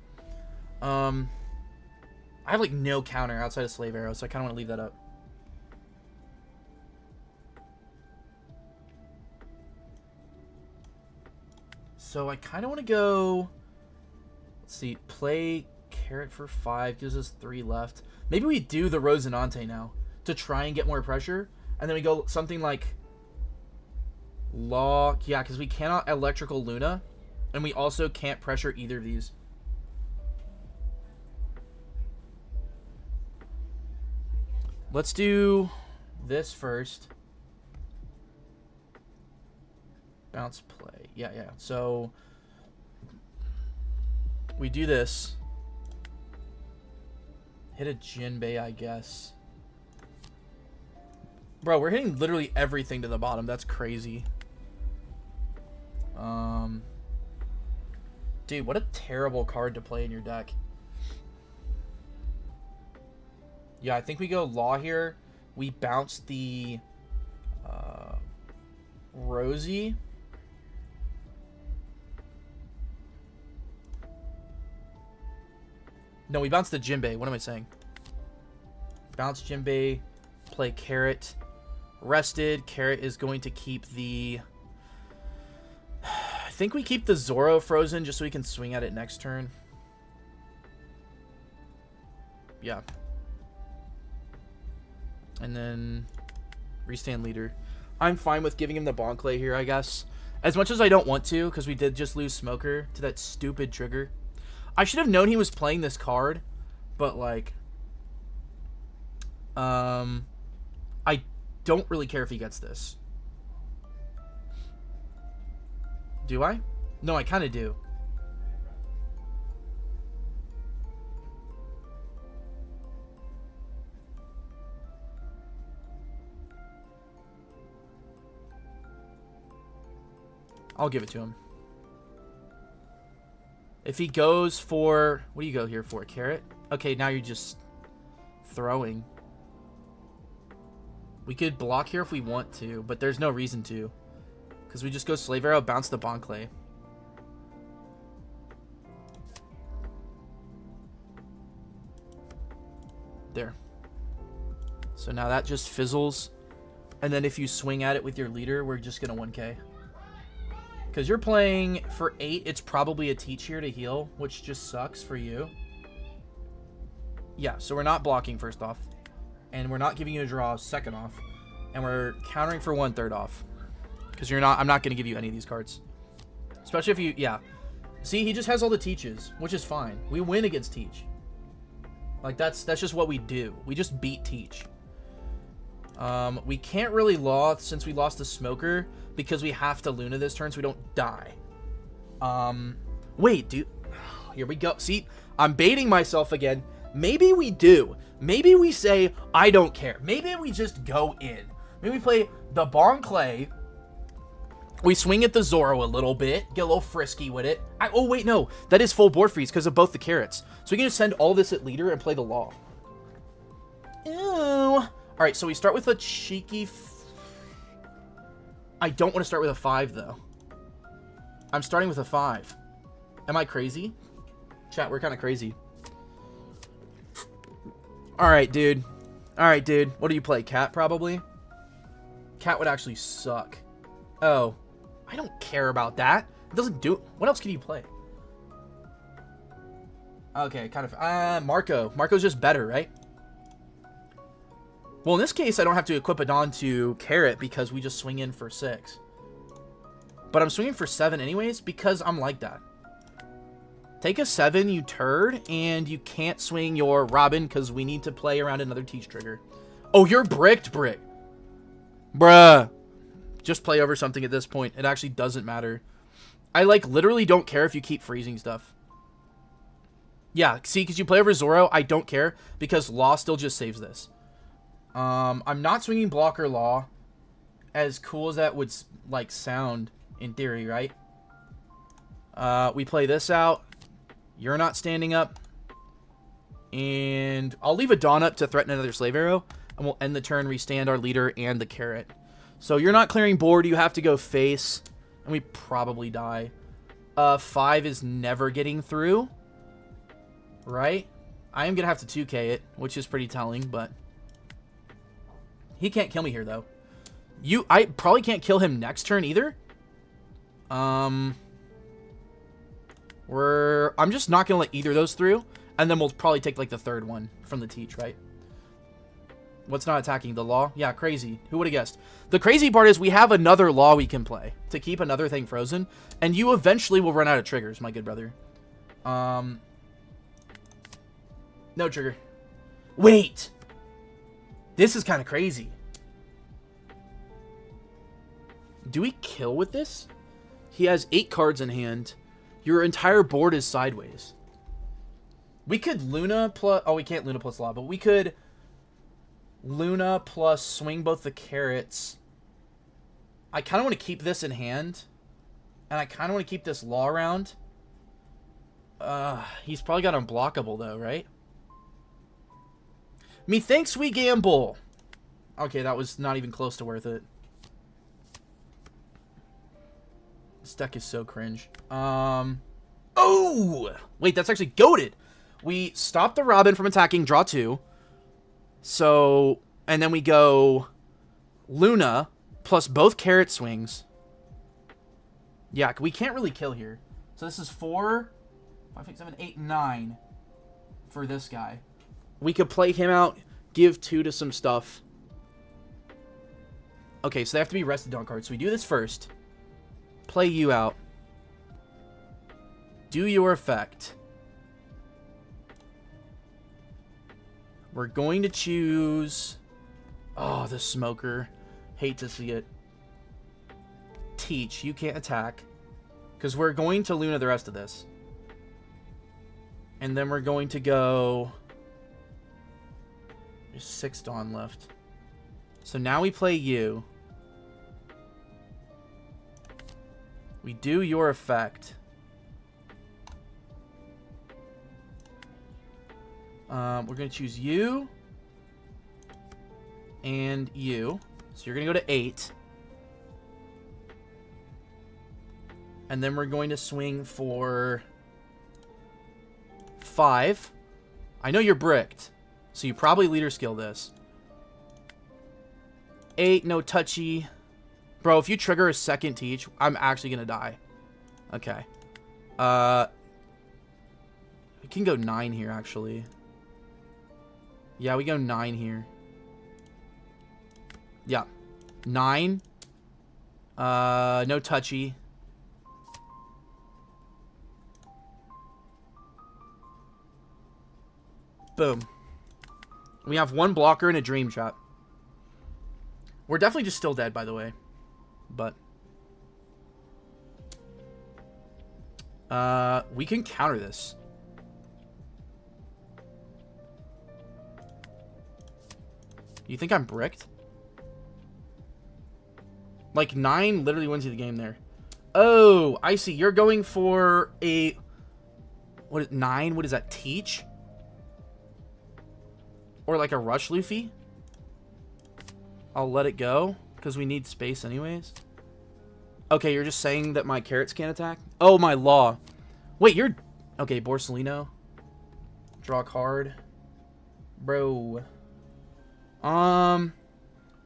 I have like no counter outside of Slave Arrow, so I kinda wanna leave that up. So I kinda wanna go, let's see, play carrot for 5, gives us 3 left. Maybe we do the Rosinante now to try and get more pressure, and then we go something like Law, yeah, because we cannot electrical Luna, and we also can't pressure either of these. Let's do this first. Bounce play. Yeah. So we do this. Hit a Jinbei, I guess. Bro, we're hitting literally everything to the bottom. That's crazy. Dude, what a terrible card to play in your deck. Yeah, I think we go Law here. We bounce the Rosie. No, we bounce the Jinbei. What am I saying? Bounce Jinbei. Play Carrot. Rested. Carrot is going to keep the... I think we keep the Zoro frozen just so we can swing at it next turn. Yeah. And then restand leader. I'm fine with giving him the Bonclay here, I guess. As much as I don't want to, because we did just lose Smoker to that stupid trigger. I should have known he was playing this card, but like... I don't really care if he gets this. Do I? No, I kind of do. I'll give it to him. If he goes for... What do you go here for? A carrot? Okay, now you're just throwing. We could block here if we want to, but there's no reason to. Because we just go Slave Arrow, bounce the Bon Clay. There. So now that just fizzles. And then if you swing at it with your leader, we're just going to 1k. Because you're playing for 8, it's probably a teach here to heal, which just sucks for you. Yeah, so we're not blocking first off. And we're not giving you a draw second off. And we're countering for 1/3 off. Because you're not, I'm not going to give you any of these cards. Especially if you, yeah. See, he just has all the teaches, which is fine. We win against teach. Like, that's just what we do. We just beat teach. We can't really law since we lost the smoker because we have to Luna this turn so we don't die. Wait, dude. Here we go. See, I'm baiting myself again. Maybe we do. Maybe we say, I don't care. Maybe we just go in. Maybe we play the Bon Clay. We swing at the Zoro a little bit. Get a little frisky with it. Oh, wait, no. That is full board freeze because of both the carrots. So we can just send all this at leader and play the law. Ew. All right, so we start with a cheeky... I don't want to start with a 5, though. I'm starting with a 5. Am I crazy? Chat, we're kind of crazy. All right, dude. All right, dude. What do you play? Cat, probably? Cat would actually suck. Oh. I don't care about that. It doesn't do... What else can you play? Okay, kind of... Marco. Marco's just better, right? Well, in this case, I don't have to equip a Dawn to carrot because we just swing in for 6. But I'm swinging for 7 anyways because I'm like that. Take a 7, you turd, and you can't swing your Robin because we need to play around another teach trigger. Oh, you're bricked, Brick. Bruh. Just play over something at this point. It actually doesn't matter. I, like, literally don't care if you keep freezing stuff. Yeah, see, because you play over Zoro, I don't care because Law still just saves this. I'm not swinging blocker Law. As cool as that would, like, sound in theory, right? We play this out. You're not standing up. And I'll leave a Dawn up to threaten another Slave Arrow. And we'll end the turn, restand our leader and the carrot. So you're not clearing board. You have to go face. And we probably die. 5 is never getting through. Right? I am going to have to 2k it, which is pretty telling, but... He can't kill me here, though. I probably can't kill him next turn, either. I'm just not going to let either of those through. And then we'll probably take, like, the third one from the teach, right? What's not attacking? The Law? Yeah, crazy. Who would have guessed? The crazy part is we have another Law we can play to keep another thing frozen. And you eventually will run out of triggers, my good brother. No trigger. Wait! This is kind of crazy. Do we kill with this? He has 8 cards in hand. Your entire board is sideways. We could Luna plus... Oh, we can't Luna plus Law, but we could... Luna plus swing both the carrots. I kind of want to keep this in hand. And I kind of want to keep this Law around. He's probably got unblockable, though, right? Methinks we gamble. Okay, that was not even close to worth it. This deck is so cringe. Oh! Wait, that's actually goated. We stop the Robin from attacking, draw 2. So, and then we go Luna plus both carrot swings. Yeah, we can't really kill here. So this is 4, 5, 6, 7, 8, 9 for this guy. We could play him out, give 2 to some stuff. Okay, so they have to be rested on cards. So we do this first. Play you out. Do your effect. We're going to choose... Oh, the smoker. Hate to see it. Teach. You can't attack. Because we're going to Luna the rest of this. And then we're going to go... There's 6 Dawn left. So now we play you. We do your effect. We're going to choose you. and you. So you're going to go to 8. And then we're going to swing for 5. I know you're bricked, so you probably leader skill this. 8, no touchy. Bro, if you trigger a second teach, I'm actually going to die. Okay. We can go 9 here, actually. Yeah, we go 9 here. Yeah. 9. No touchy. Boom. We have 1 blocker and a dream shot. We're definitely just still dead, by the way. But we can counter this. You think I'm bricked? Like, 9 literally wins you the game there. Oh, I see. You're going for a... What is 9? What is that? Teach? Or like a rush Luffy? I'll let it go, because we need space anyways. Okay, you're just saying that my carrots can't attack? Oh, my law. Wait, you're... Okay, Borsellino. Draw a card. Bro.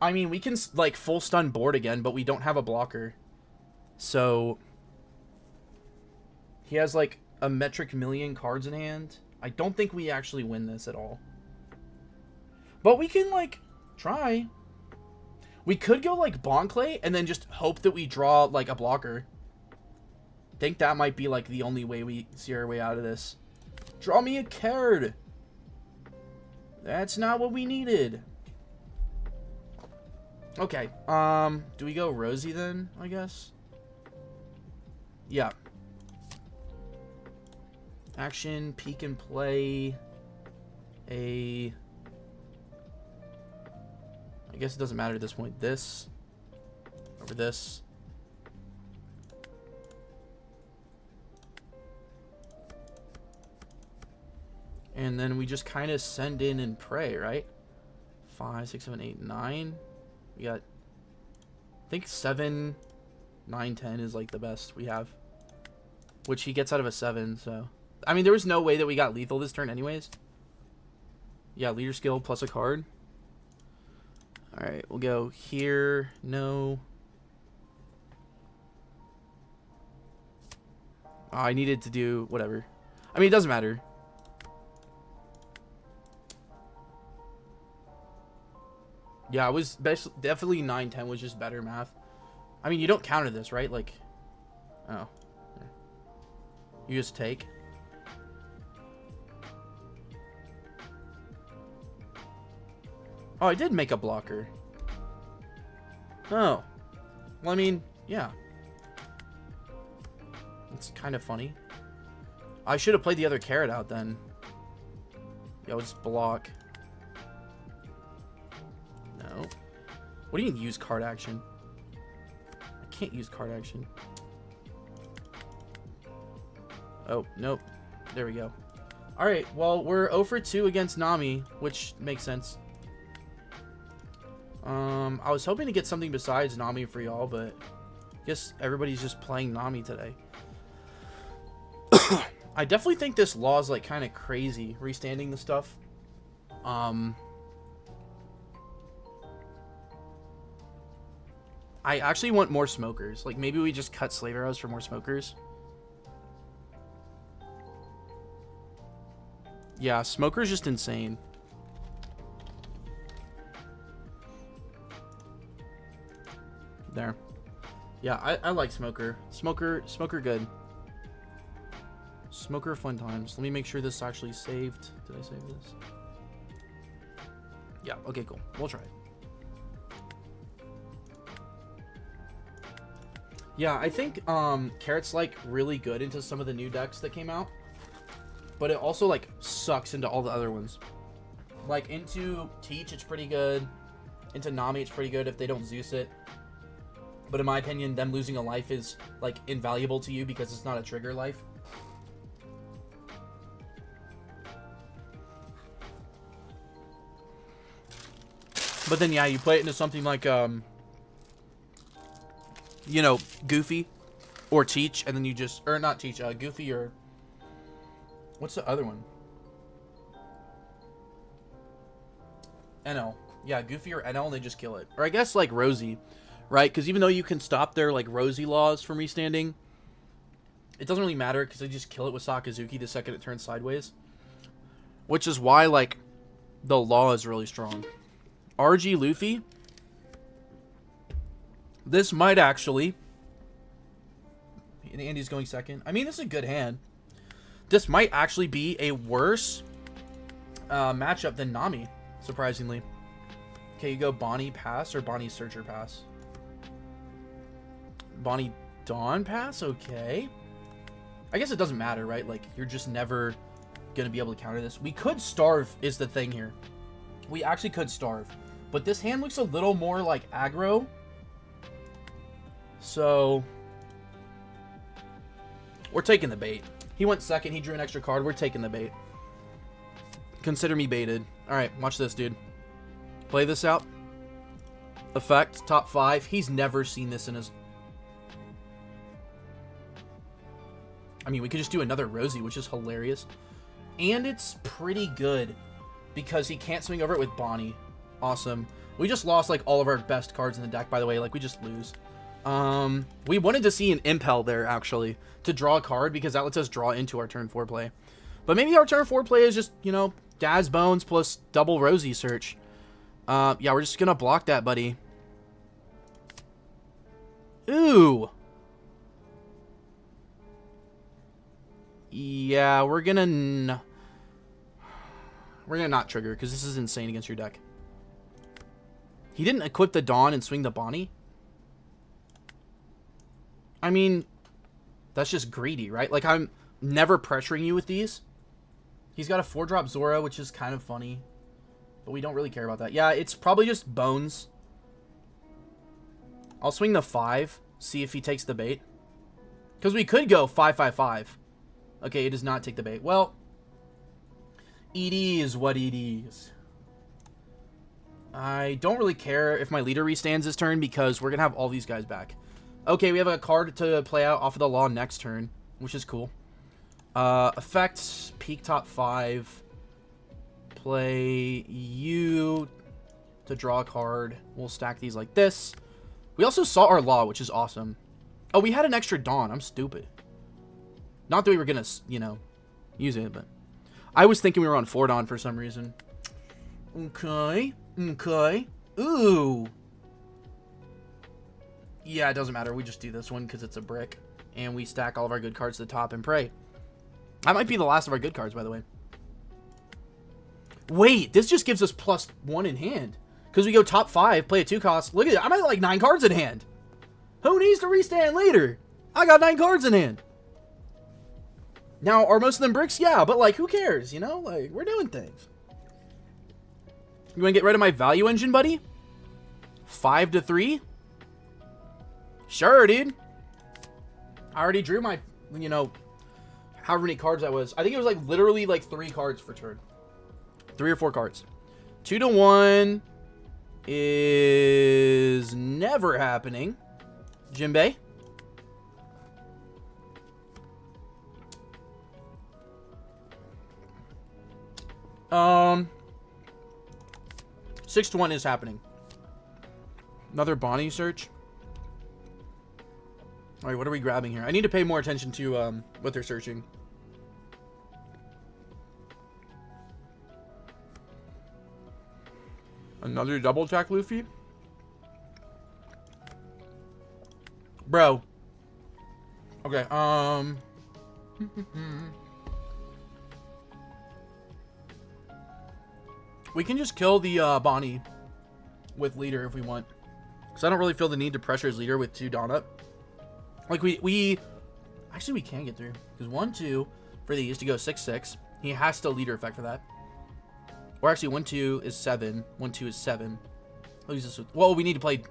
I mean, we can, like, full stun board again, but we don't have a blocker. So... He has, like, a metric million cards in hand. I don't think we actually win this at all. But we can, like, try. We could go, like, Bonclay and then just hope that we draw, like, a blocker. Think that might be, like, the only way we see our way out of this. Draw me a card. That's not what we needed. Okay, do we go Rosie then, I guess? Yeah. Action, peek and play a... I guess it doesn't matter at this point. This over this. And then we just kind of send in and pray, right? 5, 6, 7, 8, 9. We got, I think 7, 9, 10 is like the best we have. Which he gets out of a 7, so. I mean, there was no way that we got lethal this turn anyways. Yeah, leader skill plus a card. Alright, we'll go here. No. Oh, I needed to do whatever. I mean, it doesn't matter. Yeah, it was definitely 9-10 was just better math. I mean, you don't counter this, right? Like, oh. You just take. Oh, I did make a blocker. Oh. Well, I mean, yeah. It's kind of funny. I should have played the other carrot out then. Yeah, I'll just block. No. What do you mean use card action? I can't use card action. Oh, nope. There we go. Alright, well, we're 0 for 2 against Nami, which makes sense. I was hoping to get something besides Nami for y'all, but I guess everybody's just playing Nami today. I definitely think this law is, like, kind of crazy, restanding the stuff. I actually want more smokers. Like, maybe we just cut slave arrows for more smokers. Yeah, smoker's just insane. There. Yeah, I like smoker. Smoker good. Smoker fun times. Let me make sure this is actually saved. Did I save this? Yeah, okay, cool. We'll try it. Yeah, I think Carrot's like really good into some of the new decks that came out. But it also like sucks into all the other ones. Like into Teach it's pretty good. Into Nami it's pretty good if they don't Zeus it. But in my opinion, them losing a life is like invaluable to you because it's not a trigger life. But then, yeah, you play it into something like, you know, Goofy or Teach, and then you just, or not Teach, Goofy or, what's the other one? NL. Yeah, Goofy or NL, and they just kill it. Or I guess, like, Rosie, right? Because even though you can stop their, like, Rosie laws from restanding, it doesn't really matter because they just kill it with Sakazuki the second it turns sideways. Which is why, like, the law is really strong. RG Luffy. This might actually... And Andy's going second. I mean, this is a good hand. This might actually be a worse matchup than Nami, surprisingly. Okay, you go Bonnie pass or Bonnie Searcher pass? Bonnie Dawn pass? Okay. I guess it doesn't matter, right? Like, you're just never going to be able to counter this. We could starve is the thing here. We actually could starve. But this hand looks a little more like aggro. So, we're taking the bait. He went second. He drew an extra card. We're taking the bait. Consider me baited. Alright, watch this, dude. Play this out. Effect, top 5. He's never seen this in his... I mean, we could just do another Rosie, which is hilarious. And it's pretty good. Because he can't swing over it with Bonnie. Awesome. We just lost, like, all of our best cards in the deck, by the way. Like, we just lose. We wanted to see an Impel there, actually. To draw a card, because that lets us draw into our turn 4 play. But maybe our turn 4 play is just, you know, Dad's Bones plus double Rosie search. Yeah, we're just gonna block that, buddy. Ooh. Yeah, we're gonna not trigger, because this is insane against your deck. He didn't equip the Dawn and swing the Bonnie? I mean, that's just greedy, right? Like, I'm never pressuring you with these. He's got a 4-drop Zora, which is kind of funny. But we don't really care about that. Yeah, it's probably just Bones. I'll swing the 5. See if he takes the bait. Because we could go 5-5-5. Okay, he does not take the bait. Well, it is what it is. I don't really care if my leader restands this turn because we're going to have all these guys back. Okay, we have a card to play out off of the law next turn, which is cool. Effect, peak top 5. Play you to draw a card. We'll stack these like this. We also saw our law, which is awesome. Oh, we had an extra Dawn. I'm stupid. Not that we were going to, you know, use it, but I was thinking we were on 4 Dawn for some reason. Okay. Okay. Ooh. Yeah, it doesn't matter. We just do this one because it's a brick. And we stack all of our good cards to the top and pray. That might be the last of our good cards, by the way. Wait, this just gives us +1 in hand. Because we go top 5, play a 2 cost. Look at it. I'm at like 9 cards in hand. Who needs to restand later? I got 9 cards in hand. Now, are most of them bricks? Yeah, but like, who cares? You know, like, we're doing things. You want to get rid of my value engine, buddy? 5-3? Sure, dude. I already drew my, you know, however many cards that was. I think it was like literally like 3 cards for turn. 3 or 4 cards. 2-1 is never happening. Jinbei. Um, 6-1 is happening. Another Bonnie search. All right, what are we grabbing here? I need to pay more attention to what they're searching. Another double attack Luffy? Bro. Okay, we can just kill the Bonnie with leader if we want. Because I don't really feel the need to pressure his leader with 2 Dawn up. Like, we actually, we can get through. Because 1-2 for these to go 6-6. He has to leader effect for that. Or actually, 1-2 is 7. 1-2 is 7. I'll use this with... Well, we need to play...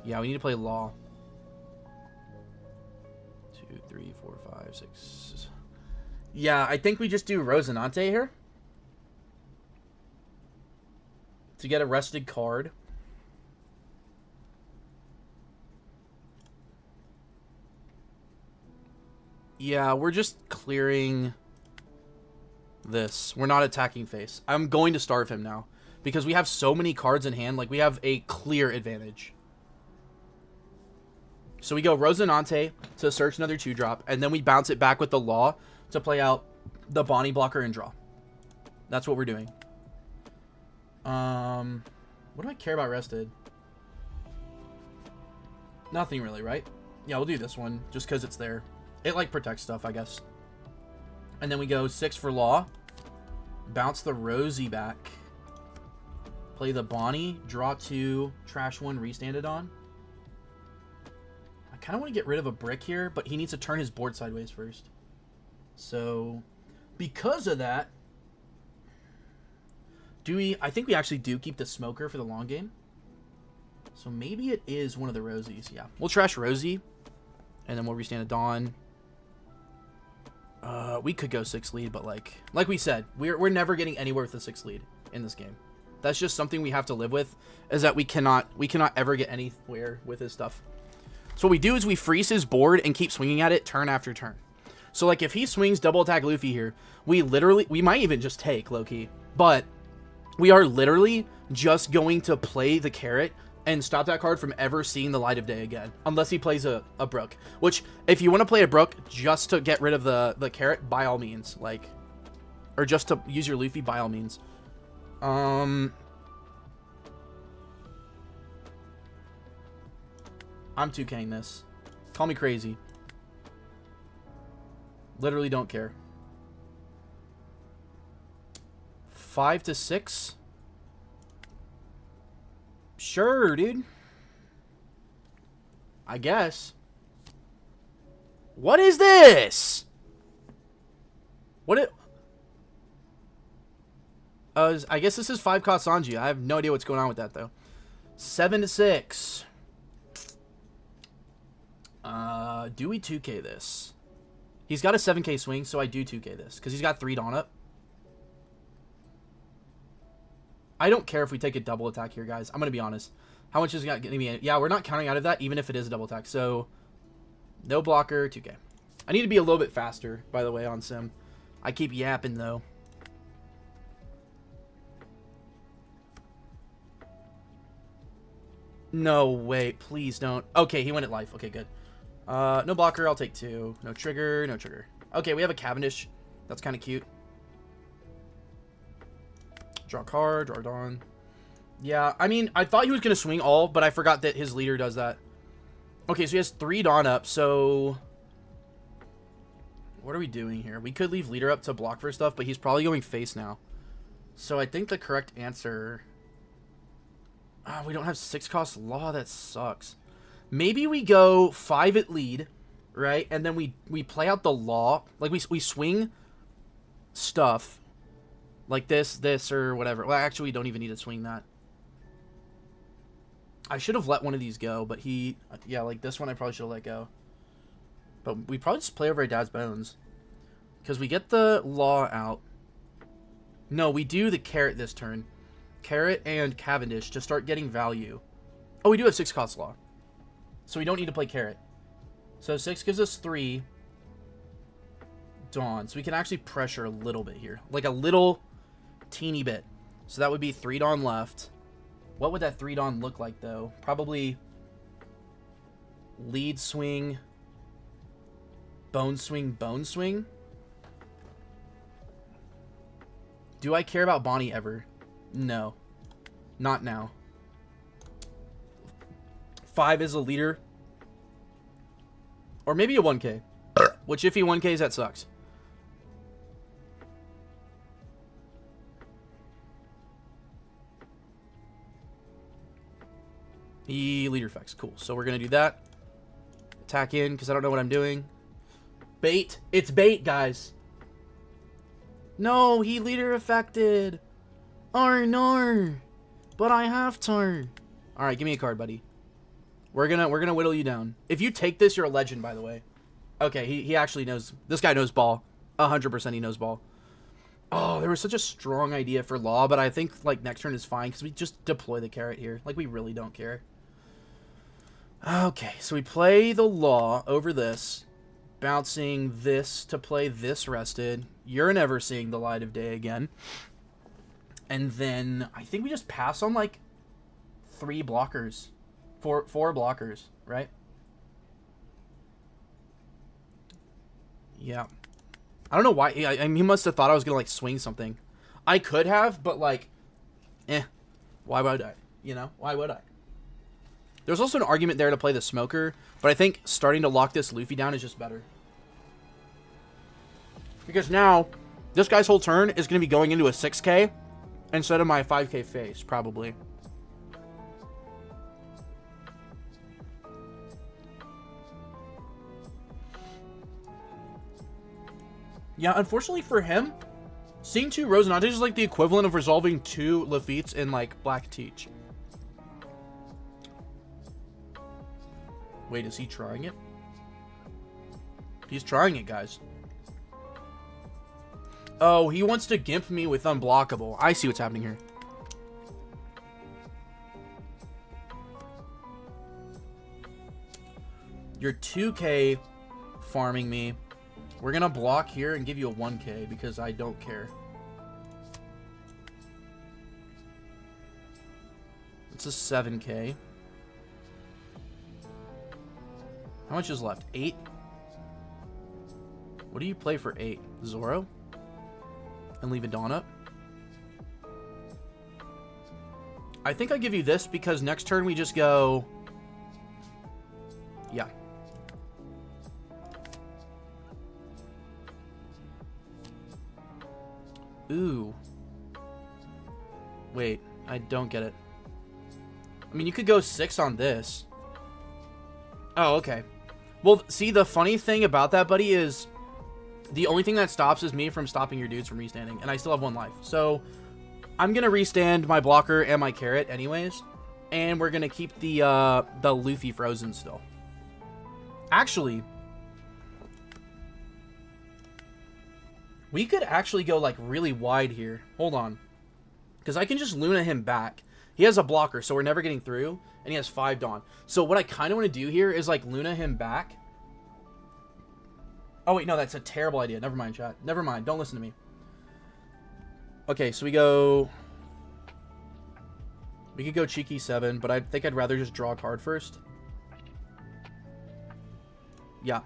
Yeah, we need to play Law. 2, 3, 4, 5, 6... Yeah, I think we just do Rosinante here. to get a rested card. Yeah, we're just clearing this. We're not attacking face. I'm going to starve him now because we have so many cards in hand. Like, we have a clear advantage. So we go Rosinante to search another 2-drop, and then we bounce it back with the Law to play out the Bonnie blocker and draw. That's what we're doing. What do I care about rested? Nothing really, right? Yeah, we'll do this one just because it's there. It, like, protects stuff, I guess. And then we go 6 for Law. Bounce the Rosie back. Play the Bonnie. Draw 2. Trash 1. Restand it on. I kind of want to get rid of a brick here, but he needs to turn his board sideways first. So, because of that, I think we actually do keep the Smoker for the long game. So maybe it is one of the Rosies. Yeah, we'll trash Rosie, and then we'll restand a Dawn. We could go 6 lead, but like we said, we're never getting anywhere with the 6 lead in this game. That's just something we have to live with, is that we cannot ever get anywhere with his stuff. So what we do is we freeze his board and keep swinging at it turn after turn. So like if he swings double attack Luffy here, we might even just take low-key, but we are literally just going to play the carrot and stop that card from ever seeing the light of day again, unless he plays a Brook. Which, if you want to play a Brook just to get rid of the carrot, by all means, like, or just to use your Luffy, by all means. I'm 2K'ing this. Call me crazy. Literally don't care. 5 to 6. Sure, dude. I guess. What is this? I guess this is 5 cost Sanji. I have no idea what's going on with that, though. 7 to 6. Do we 2K this? He's got a 7K swing, so I do 2K this. Because he's got 3 Dawn up. I don't care if we take a double attack here, guys. I'm going to be honest. How much is it going to be? Yeah, we're not counting out of that, even if it is a double attack. So, no blocker, 2K. I need to be a little bit faster, by the way, on Sim. I keep yapping, though. No, wait. Please don't. Okay, he went at life. Okay, good. No blocker, I'll take 2. No trigger, no trigger. Okay, we have a Cavendish. That's kind of cute. Draw a card, draw a Dawn. Yeah, I mean, I thought he was going to swing all, but I forgot that his leader does that. Okay, so he has 3 Dawn up, so... What are we doing here? We could leave leader up to block for stuff, but he's probably going face now. So I think the correct answer... we don't have 6 cost Law, that sucks. Maybe we go 5 at lead, right? And then we play out the Law. Like, we swing stuff... Like this, or whatever. Well, actually, we don't even need to swing that. I should have let one of these go, but he... Yeah, like this one I probably should have let go. But we probably just play over our dad's bones. Because we get the Law out. No, we do the carrot this turn. Carrot and Cavendish to start getting value. Oh, we do have 6 cost Law. So we don't need to play carrot. So 6 gives us 3 Dawn. So we can actually pressure a little bit here. Like a little... teeny bit. So that would be 3 Dawn left. What would that 3 Dawn look like, though? Probably lead swing, bone swing, bone swing. Do I care about Bonnie ever? No. Not now. 5 is a leader. Or maybe a 1K. Which, if he 1Ks, that sucks. He leader effects. Cool. So we're going to do that. Attack in, because I don't know what I'm doing. Bait. It's bait, guys. No, he leader affected. Oh, no. But I have to. Alright, give me a card, buddy. We're gonna whittle you down. If you take this, you're a legend, by the way. Okay, he actually knows. This guy knows ball. 100% he knows ball. Oh, there was such a strong idea for Law, but I think, like, next turn is fine because we just deploy the carrot here. Like, we really don't care. Okay, so we play the Law over this, bouncing this to play this rested. You're never seeing the light of day again. And then I think we just pass on, like, 3 blockers. Four blockers, right? Yeah. I don't know why. I mean, he must have thought I was going to, like, swing something. I could have, but, like, why would I? You know? Why would I? There's also an argument there to play the Smoker, but I think starting to lock this Luffy down is just better. Because now, this guy's whole turn is going to be going into a 6k instead of my 5k face, probably. Yeah, unfortunately for him, seeing 2 Rosinante is like the equivalent of resolving 2 Lafitte's in, like, Black Teach. Wait, is he trying it? He's trying it, guys. Oh, he wants to gimp me with Unblockable. I see what's happening here. You're 2k farming me. We're going to block here and give you a 1k because I don't care. It's a 7k. How much is left? 8? What do you play for 8? Zoro? And leave a Dawn up? I think I give you this because next turn we just go... Yeah. Ooh. Wait, I don't get it. I mean, you could go 6 on this. Oh, okay. Well, see, the funny thing about that, buddy, is the only thing that stops is me from stopping your dudes from restanding, and I still have 1 life. So, I'm going to restand my blocker and my carrot anyways, and we're going to keep the Luffy frozen still. Actually, we could actually go, like, really wide here. Hold on. Because I can just Luna him back. He has a blocker, so we're never getting through. And he has 5 Dawn. So what I kind of want to do here is, like, Luna him back. Oh, wait, no, that's a terrible idea. Never mind, chat. Never mind. Don't listen to me. Okay, so we go... We could go Cheeky 7, but I think I'd rather just draw a card first. Yeah.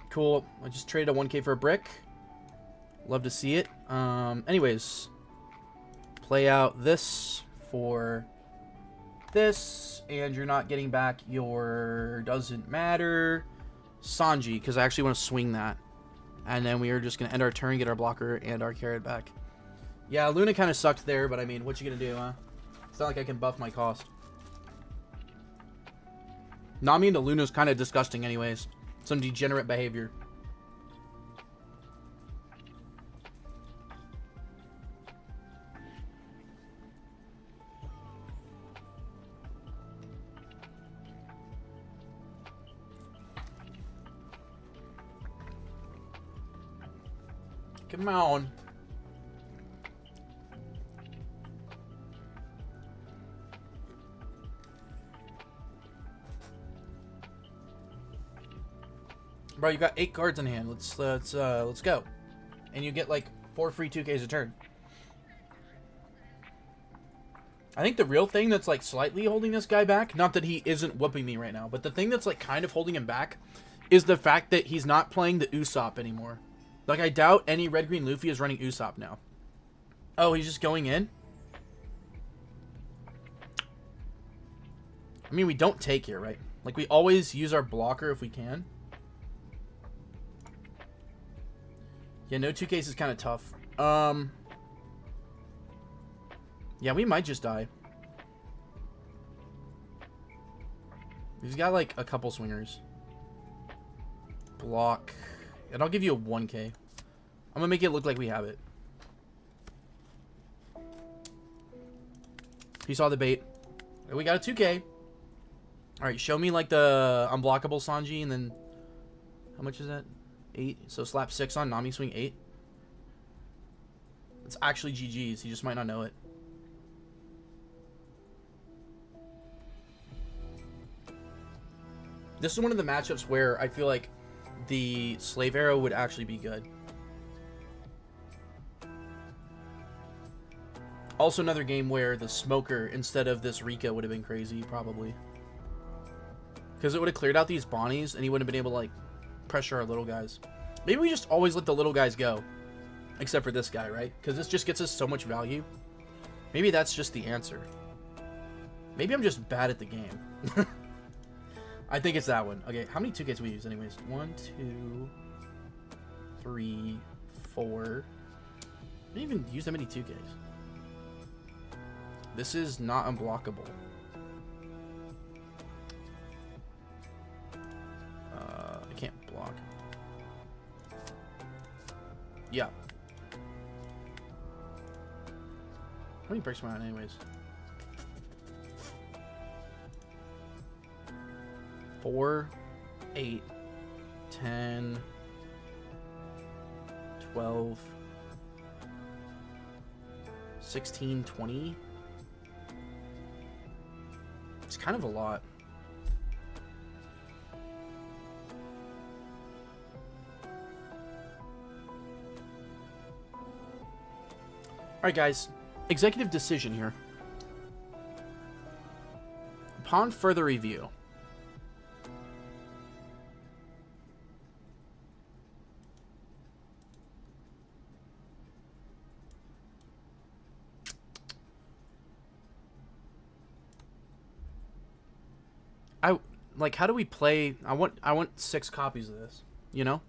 Cool. I just traded a 1k for a brick. Love to see it. Anyways. Play out this for this. And you're not getting back your... Doesn't matter. Sanji, because I actually want to swing that. And then we are just going to end our turn, get our blocker and our carrot back. Yeah, Luna kind of sucked there, but I mean, what you going to do, huh? It's not like I can buff my cost. Nami into Luna's kind of disgusting anyways. Some degenerate behavior. Come on. Bro, you got 8 cards in hand. Let's go. And you get like 4 free 2Ks a turn. I think the real thing that's like slightly holding this guy back, not that he isn't whooping me right now, but the thing that's like kind of holding him back is the fact that he's not playing the Usopp anymore. Like, I doubt any red-green Luffy is running Usopp now. Oh, he's just going in? I mean, we don't take here, right? Like, we always use our blocker if we can. Yeah, no 2Ks is kind of tough. Yeah, we might just die. He's got, like, a couple swingers. Block... And I'll give you a 1k. I'm gonna make it look like we have it. He saw the bait. We got a 2k. Alright, show me like the unblockable Sanji and then... How much is that? 8. So slap 6 on, Nami swing 8. It's actually GG's. He just might not know it. This is one of the matchups where I feel like the Slave Arrow would actually be good. Also another game where the Smoker instead of this Rika would have been crazy, probably. Because it would have cleared out these Bonnies and he wouldn't have been able to, like, pressure our little guys. Maybe we just always let the little guys go. Except for this guy, right? Because this just gets us so much value. Maybe that's just the answer. Maybe I'm just bad at the game. I think it's that one. Okay, how many 2Ks we use anyways? 1, 2, 3, 4. I didn't even use that many 2Ks. This is not unblockable. I can't block. Yeah. How many breaks am I on anyways? 4, 8, 10, 12, 16, 20. It's kind of a lot. Alright guys, executive decision here. Upon further review, like, how do we play? I want 6 copies of this, you know?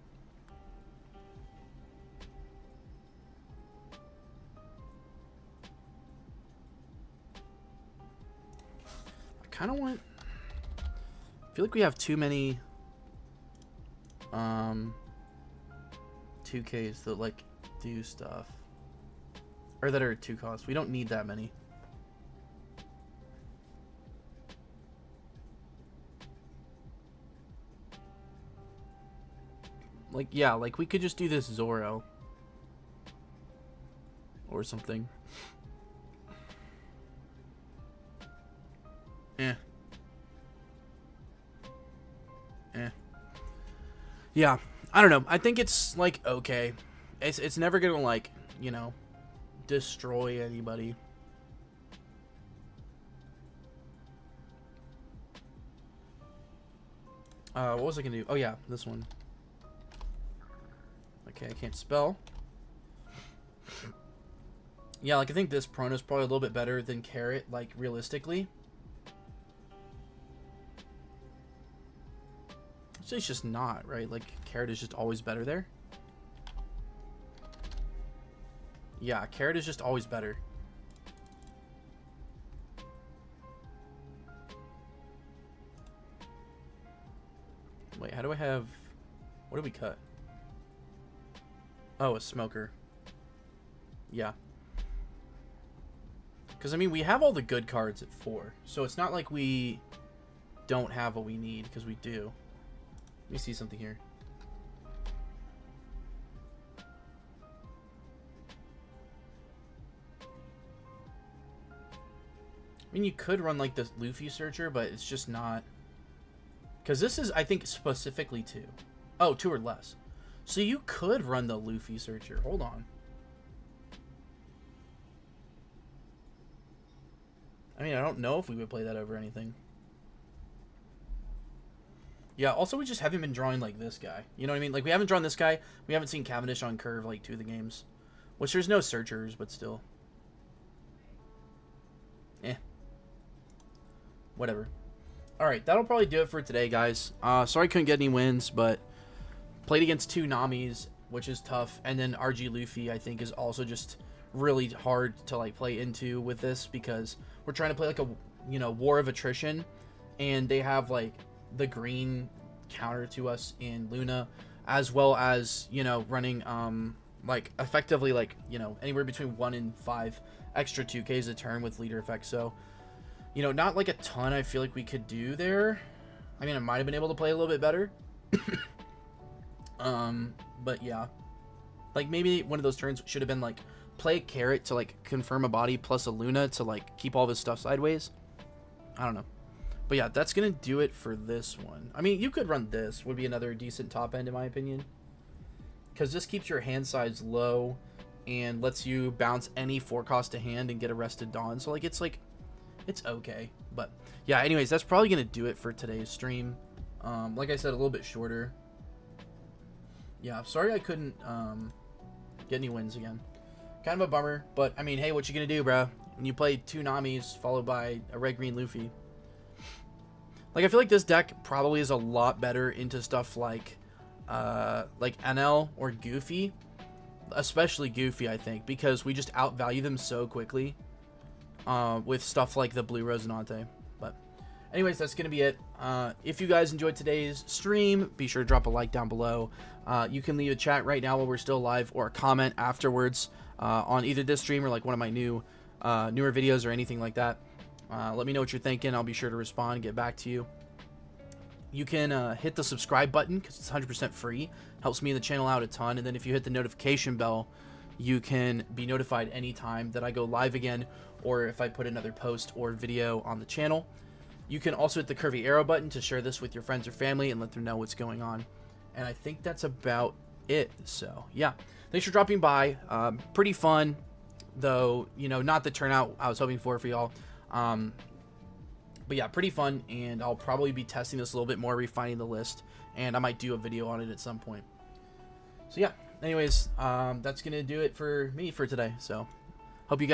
I kind of want... I feel like we have too many 2Ks that, like, do stuff. Or that are 2 costs. We don't need that many. Like, yeah, like, we could just do this Zoro. Or something. Yeah, I don't know. I think it's, like, okay. It's never gonna, like, you know, destroy anybody. What was I gonna do? Oh, yeah, this one. Okay, I can't spell. Yeah, like, I think this Prono is probably a little bit better than Carrot, like, realistically. So it's just not, right? Like, Carrot is just always better there. Yeah, Carrot is just always better. Wait, how do I have... What did we cut? Oh, a Smoker. Yeah. Because, I mean, we have all the good cards at 4. So it's not like we don't have what we need, because we do. Let me see something here. I mean, you could run, like, the Luffy Searcher, but it's just not... Because this is, I think, specifically 2. Oh, 2 or less. So you could run the Luffy Searcher. Hold on. I mean, I don't know if we would play that over anything. Yeah, also we just haven't been drawing, like, this guy. You know what I mean? Like, we haven't drawn this guy. We haven't seen Cavendish on curve, like, 2 of the games. Which there's no Searchers, but still. Whatever. Alright, that'll probably do it for today, guys. Sorry I couldn't get any wins, but played against 2 Namis, which is tough. And then RG Luffy, I think, is also just really hard to, like, play into with this, because we're trying to play, like, a, you know, war of attrition. And they have, like, the green counter to us in Luna, as well as, you know, running like, effectively, like, you know, anywhere between 1 and 5 extra 2Ks a turn with leader effect. So, you know, not like a ton I feel like we could do there. I mean, I might have been able to play a little bit better. But yeah, like, maybe one of those turns should have been like play a carrot to like confirm a body plus a Luna to like keep all of his stuff sideways. I don't know. But yeah, that's going to do it for this one. I mean, you could run this. Would be another decent top end in my opinion. Because this keeps your hand size low and lets you bounce any 4-cost to hand and get Arrested Dawn. So like it's okay. But yeah, anyways, that's probably going to do it for today's stream. Like I said, a little bit shorter. Yeah, sorry I couldn't get any wins again. Kind of a bummer, but I mean, hey, what you gonna do, bro? When you play 2 Namis followed by a red-green Luffy. Like, I feel like this deck probably is a lot better into stuff like NL or Goofy. Especially Goofy, I think, because we just outvalue them so quickly with stuff like the blue Rosinante. But anyways, that's going to be it. If you guys enjoyed today's stream, be sure to drop a like down below. You can leave a chat right now while we're still live or a comment afterwards on either this stream or like one of my newer videos or anything like that. Let me know what you're thinking. I'll be sure to respond and get back to you. You can hit the subscribe button because it's 100% free. Helps me and the channel out a ton. And then if you hit the notification bell, you can be notified anytime that I go live again or if I put another post or video on the channel. You can also hit the curvy arrow button to share this with your friends or family and let them know what's going on. And I think that's about it. So, yeah. Thanks for dropping by. Pretty fun, though, you know, not the turnout I was hoping for y'all. But yeah, pretty fun, and I'll probably be testing this a little bit more, refining the list, and I might do a video on it at some point. So yeah, anyways, that's going to do it for me for today. So, hope you guys